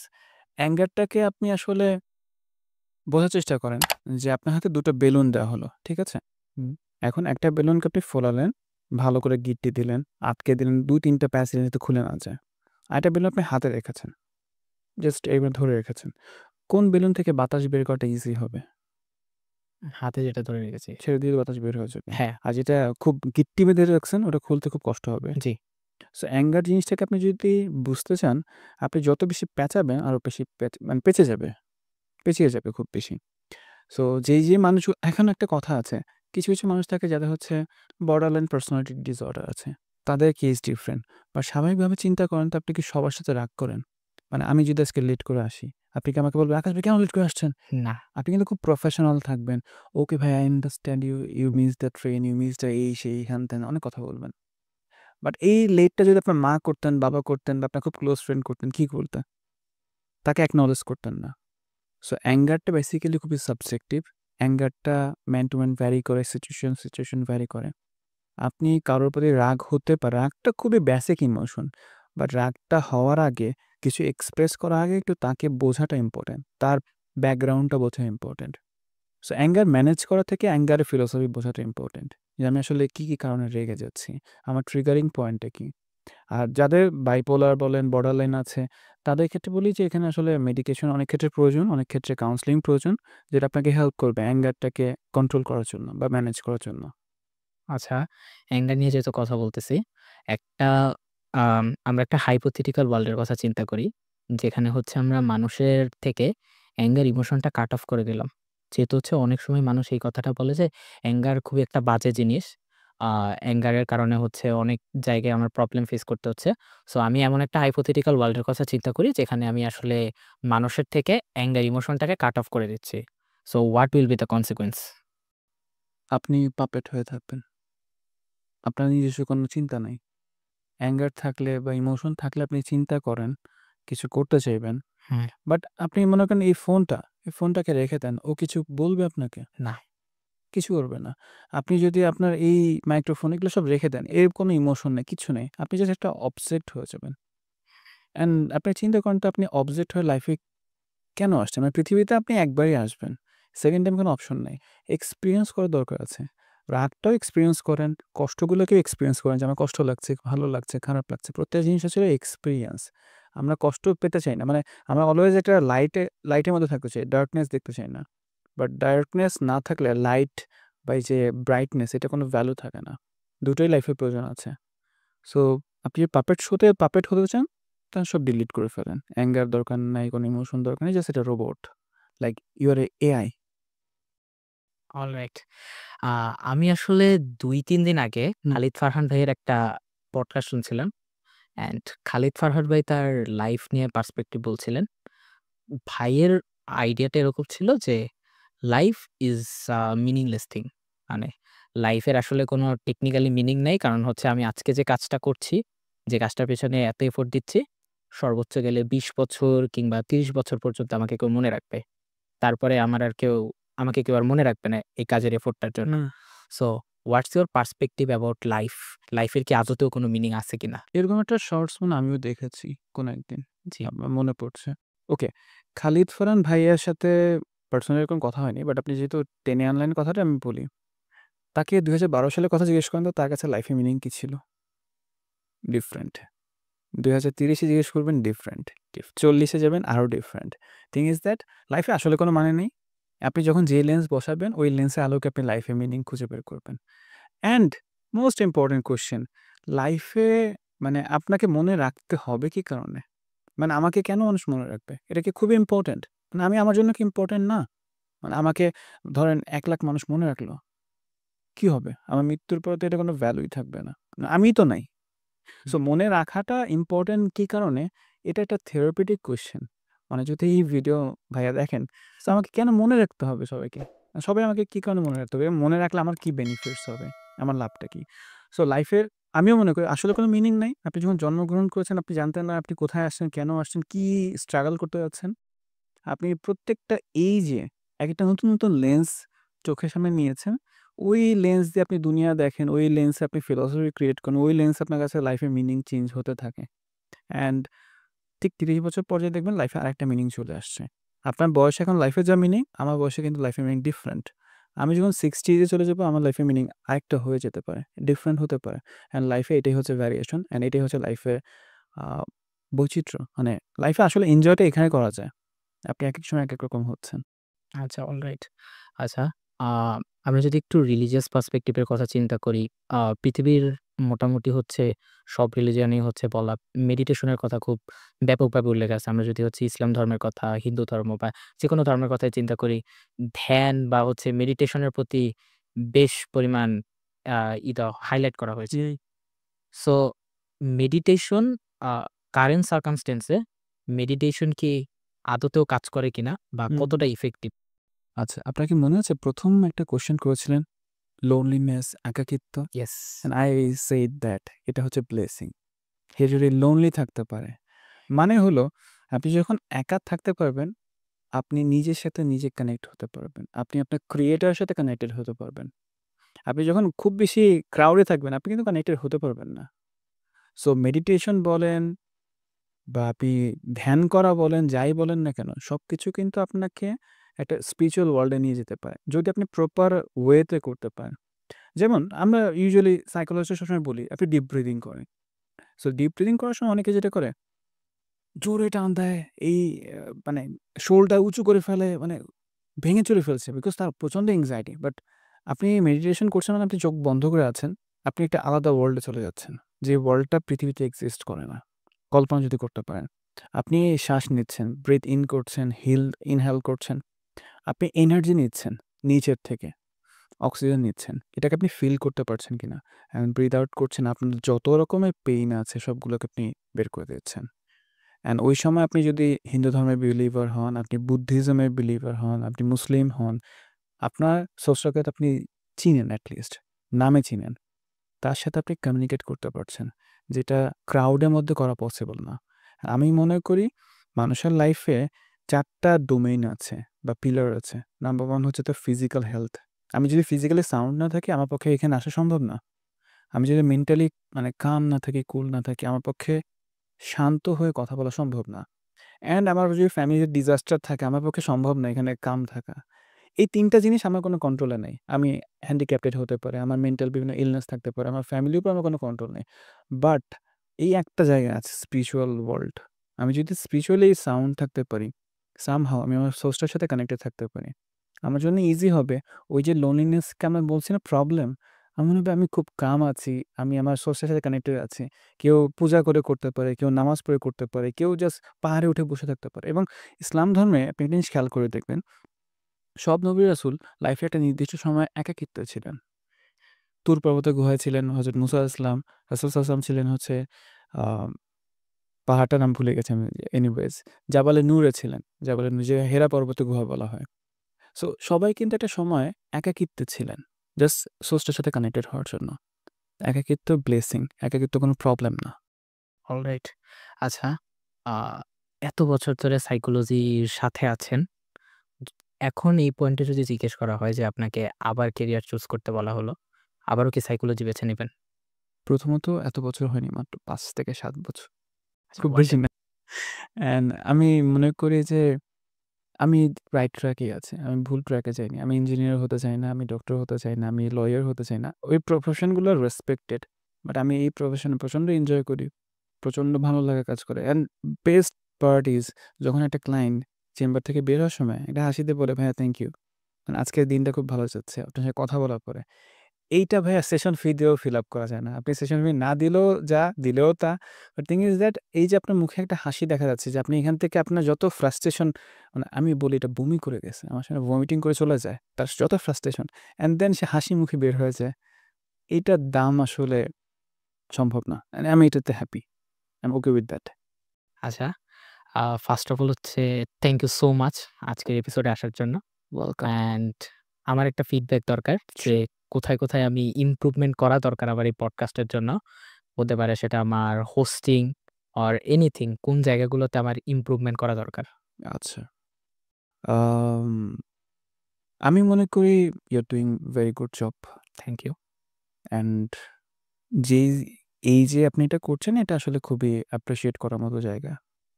অ্যাঙ্গারটাকে আপনি আসলে বোঝার চেষ্টা করেন যে আপনার হাতে ২ টা বেলুন দেওয়া হলো। ঠিক আছে? হুম, এখন একটা বেলুনকে আপনি ফোলালেন, ভালো করে গিঁটটি দিলেন, আটকে দিলেন ২-৩ টা প্যাচ দিলেন যাতে খুলে না যায়। আরেকটা বেলুন আপনি হাতে রেখেছেন। জাস্ট এইভাবে ধরে রেখেছেন। কোন বেলুন থেকে বাতাস বের করাটা ইজি হবে? হাতে যেটা ধরে রেখেছি। ছেড়ে দিলে বাতাস বের হয়ে যাবে। হ্যাঁ, আর যেটা খুব গিট্টি বেঁধে রাখছেন ওটা খুলতে খুব কষ্ট হবে। জি। সো অ্যাঙ্গার জিনিসটাকে আপনি যদি বুঝতে চান, আপনি যত বেশি প্যাঁচাবেন আরো বেশি মানে পেঁচে যাবে, পেঁচিয়ে যাবে খুব বেশি। সো যে মানুষ এখন একটা কথা আছে। কিছু মানুষ থাকে যাদের হচ্ছে বর্ডারলাইন পার্সোনালিটি ডিসঅর্ডার আছে। তাদের কেস ডিফারেন্ট। বা স্বাভাবিকভাবে চিন্তা করেন তো আপনি কি সবার সাথে রাগ করেন? মানে আমি যদি আজকে লেট করে আসি, আপনি কি আমাকে বলবেন, "আকাশ ভাই কেন লেট করে আসছেন?" না। আপনি কিন্তু খুব প্রফেশনাল থাকবেন। "ওকে ভাই, I understand you, you miss the train, you miss the এই সেই হ্যান-ত্যান" অনেক কথা বলবেন। বাট এই লেটটা যদি আপনার মা করতেন, বাবা করতেন বা আপনার খুব ক্লোজ ফ্রেন্ড করতেন, কি করতেন? তাকে অ্যাকনলেজ করতেন না। সো অ্যাঙ্গারটা বেসিক্যালি খুবই সাবজেক্টিভ। অ্যাঙ্গারটা ম্যান টু ম্যান ভ্যারি করে, সিচুয়েশন ভ্যারি করে। আপনি কারোর প্রতি রাগ হতে পারে। রাগটা খুবই বেসিক ইমোশন। বাট রাগটা হওয়ার আগে, কিছু এক্সপ্রেস করার আগে একটু তাকে বোঝাটা ইম্পোর্টেন্ট। তার ব্যাকগ্রাউন্ডটা বোঝা ইম্পোর্টেন্ট। সো অ্যাঙ্গার ম্যানেজ করা থেকে অ্যাঙ্গারের ফিলোসফি বোঝাটা ইম্পোর্টেন্ট। যে আমি আসলে কি কারণে রেগে যাচ্ছি? আমার ট্রিগারিং পয়েন্টটা কি? আর যাদের বাইপোলার বলেন, বর্ডারলাইন আছে, তাদের ক্ষেত্রে বলি যে এখানে আসলে মেডিকেশন অনেক ক্ষেত্রে প্রয়োজন, অনেক ক্ষেত্রে কাউন্সেলিং প্রয়োজন, যেটা আপনাকে হেল্প করবে অ্যাঙ্গারটাকে কন্ট্রোল করার জন্য বা ম্যানেজ করার জন্য। আচ্ছা, অ্যাঙ্গার নিয়ে যেহেতু কথা বলতেছি, একটা আমরা একটা হাইপোথেটিক্যাল ওয়ার্লড এর কথা চিন্তা করি। যেখানে হচ্ছে আমরা মানুষের থেকে অ্যাঙ্গার ইমোশনটা কাট অফ করে দিলাম। যেহেতু হচ্ছে অনেক সময় মানুষ এই কথাটা বলে যে অ্যাঙ্গার খুবই একটা বাজে জিনিস। আ অ্যাঙ্গারের কারণে হচ্ছে অনেক জায়গায় আমার প্রবলেম ফেস করতে হচ্ছে। সো আমি এমন একটা হাইপোথেটিক্যাল ওয়ার্লড এর কথা চিন্তা করি যেখানে আমি আসলে মানুষের থেকে অ্যাঙ্গার ইমোশনটাকে কাট অফ করে দিচ্ছি। So what will be the consequence? আপনি পাপেট হয়ে থাকবেন। আপনার নিজস্ব কোনো চিন্তা নাই। অ্যাঙ্গার থাকলে বা ইমোশন থাকলে আপনি চিন্তা করেন, কিছু করতে চাইবেন। হুম, বাট আপনি মনে করেন এই ফোনটাকে রেখে দেন। ও কিছু বলবে আপনাকে? না। কিছু করবে না। আপনি যদি আপনার এই মাইক্রোফোন এগুলো সব রেখে দেন, এর কোনো ইমোশন নেই, কিচ্ছু নেই। আপনি জাস্ট একটা অবজেক্ট হয়ে যাবেন। অ্যান্ড আপনি চিন্তা করেন তো আপনি অবজেক্ট হয়ে লাইফে কেন আসছেন? মানে পৃথিবীতে আপনি একবারই আসবেন। সেকেন্ড টাইম কোনো অপশন নাই। এক্সপেরিয়েন্স করার দরকার আছে। রাগটাও এক্সপেরিয়েন্স করেন, কষ্টগুলোকেও এক্সপেরিয়েন্স করেন যে আমার কষ্ট লাগছে, ভালো লাগছে, খারাপ লাগছে। প্রত্যেকটা জিনিস আসলে এক্সপেরিয়েন্স। আমরা কষ্ট পেতে চাই না। মানে আমরা অলওয়েজ একটা লাইটের মধ্যে থাকতে চাই। ডার্কনেস দেখতে চাই না। বাট ডার্কনেস না থাকলে লাইট বা এই যে ব্রাইটনেস এটা কোনো ভ্যালু থাকে না। দুটোই লাইফে প্রয়োজন আছে। সো আপনি যদি পাপেট হতে চান, তাহলে সব ডিলিট করে ফেলেন। অ্যাঙ্গার দরকার নাই, কোনো ইমোশন দরকার নেই। জাস্ট এটা robot. Like you are a AI. Alright. Uh আমি আসলে ২-৩ দিন আগে হুম, খালিদ ফারহান ভাইয়ের একটা পডকাস্ট শুনছিলাম। অ্যান্ড খালিদ ফারহান ভাই তার লাইফ নিয়ে পার্সপেক্টিভ বলছিলেন। ভাইয়ের আইডিয়াটা এরকম ছিল যে লাইফ ইজ মিনিংলেস থিং। মানে লাইফের আসলে কোনো টেকনিক্যালি মিনিং নেই। কারণ হচ্ছে আমি আজকে যে কাজটা করছি, যে কাজটার পেছনে এত এফোর্ট দিচ্ছি, সর্বোচ্চ গেলে ২০ বছর কিংবা ৩০ বছর পর্যন্ত আমাকে কেউ মনে রাখবে। তারপরে আমাকে কেউ আর মনে রাখবে না এই কাজের এফোর্টটার জন্য। Hmm. So what's your perspective about life? লাইফের কি আদতেও কোনো মিনিং আছে কিনা? এরকম একটা শর্টস মানে আমিও দেখেছি কোনো একদিন। জি। আমার মনে পড়ছে। ওকে, খালিদ ফারহান ভাইয়ার সাথে পার্সোনালি এরকম কথা হয়নি। বাট আপনি যেহেতু টেনে আনলেন কথাটা আমি বলি। তাকে ২০১২ সালের কথা জিজ্ঞেস করেন তো তার কাছে লাইফের মিনিং কি ছিল? ডিফারেন্ট। ২০৩০ এ জিজ্ঞেস করবেন ডিফারেন্ট। ৪০ এ যাবেন আরও ডিফারেন্ট। থিং ইজ দ্যাট লাইফে আসলে কোনো মানে নেই। আপনি যখন যে লেন্স বসাবেন ওই লেন্সের আলোকে আপনি লাইফের মিনিং খুঁজে বের করবেন। অ্যান্ড মোস্ট ইম্পোর্টেন্ট কোয়েশ্চেন, লাইফে মানে আপনাকে মনে রাখতে হবে কি কারণে? মানে আমাকে কেন মানুষ মনে রাখবে? এটা কি খুবই ইম্পোর্টেন্ট? মানে আমি আমার জন্য কি ইম্পোর্টেন্ট না? মানে আমাকে ধরেন ১,০০,০০০ মানুষ মনে রাখলো। কি হবে? আমার মৃত্যুর পরে তো এটা কোনো ভ্যালুই থাকবে না। আমিই তো নাই। হুম। সো মনে রাখাটা ইম্পোর্টেন্ট কি কারণে? এটা একটা থেরাপিউটিক কোয়েশ্চেন। মানে যদি এই ভিডিও ভাইয়া দেখেন, সো আমাকে কেন মনে রাখতে হবে সবাইকে? সবাই আমাকে কি কারণে মনে রাখতে হবে? এবং মনে রাখলে আমার কি বেনিফিটস হবে? আমার লাভটা কি? সো লাইফের আমিও মনে করি আসলে কোনো মিনিং নাই। আপনি যখন জন্মগ্রহণ করেছেন আপনি জানতেন না আপনি কোথায় আসছেন, কেন আসছেন, কি স্ট্রাগল করতে যাচ্ছেন। আপনি প্রত্যেকটা এইজে একেকটা নতুন, নতুন লেন্স চোখের সামনে নিয়েছেন। ওই লেন্স দিয়ে আপনি দুনিয়া দেখেন, ওই লেন্সে আপনি ফিলসফি ক্রিয়েট করেন, ওই লেন্সে আপনার কাছে লাইফের মিনিং চেঞ্জ হতে থাকে। অ্যান্ড ঠিক ৩০ বছর পর যেয়ে দেখবেন লাইফে আরেকটা মিনিং চলে আসছে। আপনার বয়স এখন লাইফে যা মিনিং, আমার বয়সে কিন্তু লাইফের মিনিং ডিফারেন্ট। আমি যখন 60 এ চলে যাবো, আমার লাইফের মিনিং আরেকটা হয়ে যেতে পারে, ডিফারেন্ট হতে পারে। অ্যান্ড লাইফে এটাই হচ্ছে ভ্যারিয়েশন অ্যান্ড এটাই হচ্ছে লাইফের আ বৈচিত্র্য। মানে লাইফে আসলে এনজয়টা এখানে করা যায়। আপনি একেক সময় একেক রকম হচ্ছেন। আচ্ছা, অলরাইট। আচ্ছা, আ আমরা যদি একটু রিলিজিয়াস পার্সপেক্টিভ এর কথা চিন্তা করি, পৃথিবীর মোটামুটি হচ্ছে সব রিলিজিয়নই হচ্ছে বলা মেডিটেশন এর কথা খুব ব্যাপকভাবে উল্লেখ আছে। আমরা যদি হচ্ছে ইসলাম ধর্মের কথা, হিন্দু ধর্ম বা যেকোনো ধর্মের কথাই চিন্তা করি, ধ্যান বা হচ্ছে মেডিটেশন এর প্রতি বেশ পরিমাণ আ হাইলাইট করা হয়েছে। জি। সো মেডিটেশন আ কারেন্ট সার্কামস্ট্যান্স এ মেডিটেশন কি আদতেও কাজ করে কিনা বা হুম, হুম। কতটা ইফেক্টিভ? আচ্ছা, আপনার কি মনে আছে ১ম একটা কোয়েশ্চেন করেছিলেন লোনলিনেস, একাকিত্ব? Yes. And I said that এটা হচ্ছে ব্লেসিং। সে যদি লোনলি থাকতে পারে, মানে হলো আপনি যখন একা থাকতে পারবেন, আপনি নিজের সাথে নিজে কানেক্ট হতে পারবেন। আপনি আপনার ক্রিয়েটরের সাথে কানেক্টেড হতে পারবেন। আপনি যখন খুব বেশি ক্রাউডে থাকবেন, আপনি কিন্তু কানেক্টেড হতে পারবেন না। সো মেডিটেশন বলেন বা আপনি ধ্যান করা বলেন, যাই বলেন না কেন, সবকিছু কিন্তু আপনাকে একটা স্পিরিচুয়াল ওয়ার্লড এ নিয়ে যেতে পারে। যদি আপনি প্রপার ওয়েতে করতে পারেন। যেমন আমরা ইউজুয়ালি সাইকোলজিস্টরা সবসময় বলি, আপনি ডিপ ব্রিথিং করেন। সো ডিপ ব্রিথিং করার সময় অনেকে যেটা করে, জোরে টান দেয়, এই মানে শোলটা উঁচু করে ফেলে, মানে ভেঙে চুরে ফেলছে বিকজ তার প্রচণ্ড এংজাইটি। বাট আপনি মেডিটেশন করছেন মানে আপনি চোখ বন্ধ করে আছেন। আপনি একটা আলাদা ওয়ার্ল্ডে চলে যাচ্ছেন। যে ওয়ার্ল্ডটা পৃথিবীতে এক্সিস্ট করে না। কল্পনা যদি করতে পারেন। আপনি শ্বাস নিচ্ছেন, ব্রিথ ইন করছেন, ইনহেল করছেন। আপনি এনার্জি নিচ্ছেন নিচের থেকে। অক্সিজেন নিচ্ছেন। এটাকে আপনি ফিল করতে পারছেন কিনা? অ্যান্ড ব্রিথ আউট করছেন। আপনার যত রকমের পেইন আছে সবগুলোকে আপনি বের করে দিচ্ছেন। অ্যান্ড ওই সময় আপনি যদি হিন্দু ধর্মের বিলিভার হন, আপনি বুদ্ধিজমের বিলিভার হন, আপনি মুসলিম হন, আপনার স্রষ্টাকে তো আপনি চিনেন এট লিস্ট, নামে চিনেন। তার সাথে আপনি কমিউনিকেট করতে পারছেন, যেটা ক্রাউডের মধ্যে করা পসিবল না। আমি মনে করি মানুষের লাইফে ৪ টা ডোমেইন আছে বা পিলার আছে। নাম্বার 1 হচ্ছে তার ফিজিক্যাল হেলথ। আমি যদি ফিজিক্যালি সাউন্ড না থাকি, আমার পক্ষে এখানে আসা সম্ভব না। আমি যদি মেন্টালি মানে কাম না থাকি, কুল না থাকি, আমার পক্ষে শান্ত হয়ে কথা বলা সম্ভব না। অ্যান্ড আমার যদি ফ্যামিলির ডিজাস্টার থাকে, আমার পক্ষে সম্ভব না এখানে কাম থাকা। এই ৩ টা জিনিস আমার কোনো কন্ট্রোলে নাই। আমি হ্যান্ডিক্যাপ্টেড হতে পারে, আমার মেন্টাল বিভিন্ন ইলনেস থাকতে পারে, আমার ফ্যামিলির উপর আমার কোনো কন্ট্রোল নেই। বাট এই একটা জায়গা আছে স্পিরিচুয়াল ওয়ার্ল্ড। আমি যদি স্পিরিচুয়ালি সাউন্ড থাকতে পারি, সামহাউ আমি আমার সোর্সটার সাথে কানেক্টেড থাকতে পারি। আমার জন্য ইজি হবে ওই যে লোনলিনেসকে আমরা বলছি না প্রবলেম, আমার মনে হবে আমি খুব কাম আছি, আমি আমার সোর্সের সাথে কানেক্টেড আছি। কেউ পূজা করে করতে পারে, কেউ নামাজ পড়ে করতে পারে, কেউ জাস্ট পাহাড়ে উঠে বসে থাকতে পারে। এবং ইসলাম ধর্মে আপনি একটা জিনিস খেয়াল করে দেখবেন, সব নবী রাসূল লাইফে একটা নির্দিষ্ট সময় একাকিত্বে ছিলেন। তুর পর্বতের গুহায় ছিলেন হযরত মুসা আলাইহিস সালাম, রাসূল সাল্লাল্লাহু আলাইহি ওয়াসাল্লাম ছিলেন হচ্ছে আ পাহাড়টার নাম ভুলে গেছি আমি। এনিওয়েজ জাবালে নূরে ছিলেন। জাবালে নূর যে হেরা পর্বতের গুহা বলা হয়। সো সবাই কিন্তু একটা সময় একাকিত্বে ছিলেন। জাস্ট সোর্সটার সাথে কানেক্টেড হওয়ার জন্য। একাকিত্ব ব্লেসিং, একাকিত্ব কোনো প্রবলেম না। অলরাইট। আচ্ছা, আ এত বছর ধরে সাইকোলজির সাথে আছেন। এখন এই পয়েন্টে যদি জিজ্ঞেস করা হয় যে আপনাকে আবার ক্যারিয়ার চুজ করতে বলা হলো, আবারও কি সাইকোলজি বেছে নিবেন? প্রথমত এত বছর হয়নি, মাত্র ৫ থেকে ৭ বছর। আচ্ছা, খুব বেশি ওয়ান্ডারফুল। না। অ্যান্ড আমি মনে করি যে আমি রাইট ট্র্যাকেই আছি। আমি ভুল ট্র্যাকে যাইনি। আমি ইঞ্জিনিয়ার হতে চাই না, আমি ডক্টর হতে চাই না, আমি লয়ার হতে চাই না। ওই প্রফেশনগুলো রেসপেক্টেড। বাট আমি এই প্রফেশনে প্রচন্ড এনজয় করি। প্রচন্ড ভালো লাগা কাজ করে। অ্যান্ড বেস্ট পার্ট ইস যখন একটা ক্লায়েন্ট চেম্বার থেকে বের হওয়ার সময় একটা হাসি দিয়ে বলে, "ভাইয়া থ্যাংক ইউ। আজকের দিনটা খুব ভালো যাচ্ছে।" আপনার সাথে কথা বলার পরে। এইটা ভাইয়া সেশন ফি দিয়েও ফিল আপ করা যায় না। আপনি সেশন ফি না দিলেও যা, দিলেও তা। বাট থিং ইজ দ্যাট এই যে আপনার মুখে একটা হাসি দেখা যাচ্ছে যে আপনি এখান থেকে আপনার যত ফ্রাস্ট্রেশন, মানে আমি বলি এটা বমি করে গেছে। আমার সামনে ভমিটিং করে চলে যায়। তার যত ফ্রাস্ট্রেশন অ্যান্ড দেন সে হাসি মুখে বের হয়ে যায়। এইটার দাম আসলে সম্ভব না। And আমি এটাতে happy. I am okay with that. আচ্ছা, ফার্স্ট অফ অল হচ্ছে থ্যাংক ইউ সো মাচ আজকের এপিসোডে আসার জন্য। ওয়েলকাম। অ্যান্ড আমার একটা ফিডব্যাক দরকার যে কোথায়, কোথায় আমি ইমপ্রুভমেন্ট করা দরকার আমার এই পডকাস্টের জন্য। হতে পারে সেটা আমার হোস্টিং অর এনিথিং, কোন জায়গাগুলোতে আমার ইমপ্রুভমেন্ট করা দরকার? আচ্ছা। আম আমি মনে করি you are doing very good job. Thank you. And যেই এই যে আপনি এটা করছেন এটা আসলে খুবই অ্যাপ্রিশিয়েট করার মতো জায়গা।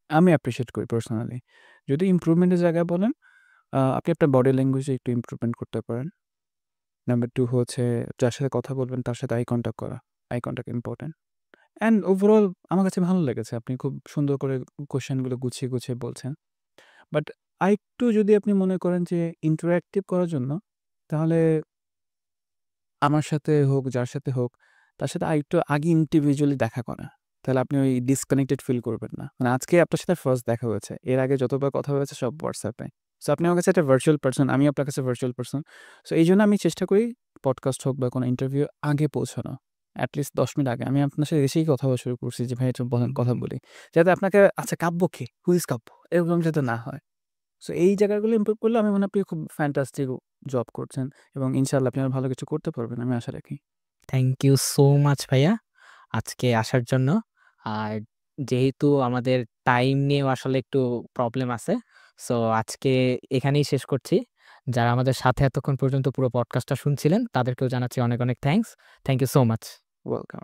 আমি অ্যাপ্রিশিয়েট করি পার্সোনালি। যদি ইমপ্রুভমেন্টের জায়গায় বলেন, আপনি আপনার বডি ল্যাঙ্গুয়েজে একটু ইমপ্রুভমেন্ট করতে পারেন। নাম্বার 2 হচ্ছে যার সাথে কথা বলবেন তার সাথে আই কনট্যাক্ট করা। Eye contact important. And overall আমার কাছে ভালো লেগেছে। আপনি খুব সুন্দর করে কোয়েশ্চেনগুলো গুছিয়ে, গুছিয়ে বলছেন। বাট আরেকটু যদি আপনি মনে করেন যে ইন্টারেক্টিভ করার জন্য, তাহলে আমার সাথে হোক, যার সাথে হোক, তার সাথে আরেকটু আগে ইন্ডিভিজুয়ালি দেখা করা। তাহলে আপনি ওই ডিসকানেক্টেড ফিল করবেন না। মানে আজকে আপনার সাথে ফার্স্ট দেখা হয়েছে। এর আগে যতবার কথা হয়েছে সব WhatsApp এ। সো আপনি আমার কাছে একটা ভার্চুয়াল পারসন, আমি আপনার কাছে ভার্চুয়াল পারসন। সো এইজন্য আমি চেষ্টা করি পডকাস্ট হোক বা কোনো ইন্টারভিউ আগে পৌঁছানো। এট লিস্ট ১০ মিনিট আগে। আমি আপনার সাথে এসেই কথা বলা শুরু করছি যে, "ভাই একটু বলেন, কথা বলি।" যাতে আপনাকে আচ্ছা কাব্য কে? হু ইজ কাব্য? এরকম যাতে না হয়। সো এই জায়গাগুলো ইমপ্রুভ করলে আমি মনে হয় আপনি খুব ফ্যান্টাস্টিক জব করছেন এবং ইনশাআল্লাহ আপনি আরো ভালো কিছু করতে পারবেন। আমি আশা রাখি। থ্যাংক ইউ সো মাচ ভাইয়া আজকে আসার জন্য। আর যেহেতু আমাদের টাইম নিয়েও আসলে একটু প্রবলেম আছে। সো আজকে এখানেই শেষ করছি। যারা আমাদের সাথে এতক্ষণ পর্যন্ত পুরো পডকাস্টটা শুনছিলেন তাদেরকেও জানাচ্ছি অনেক, অনেক thanks. Thank you so much. Welcome.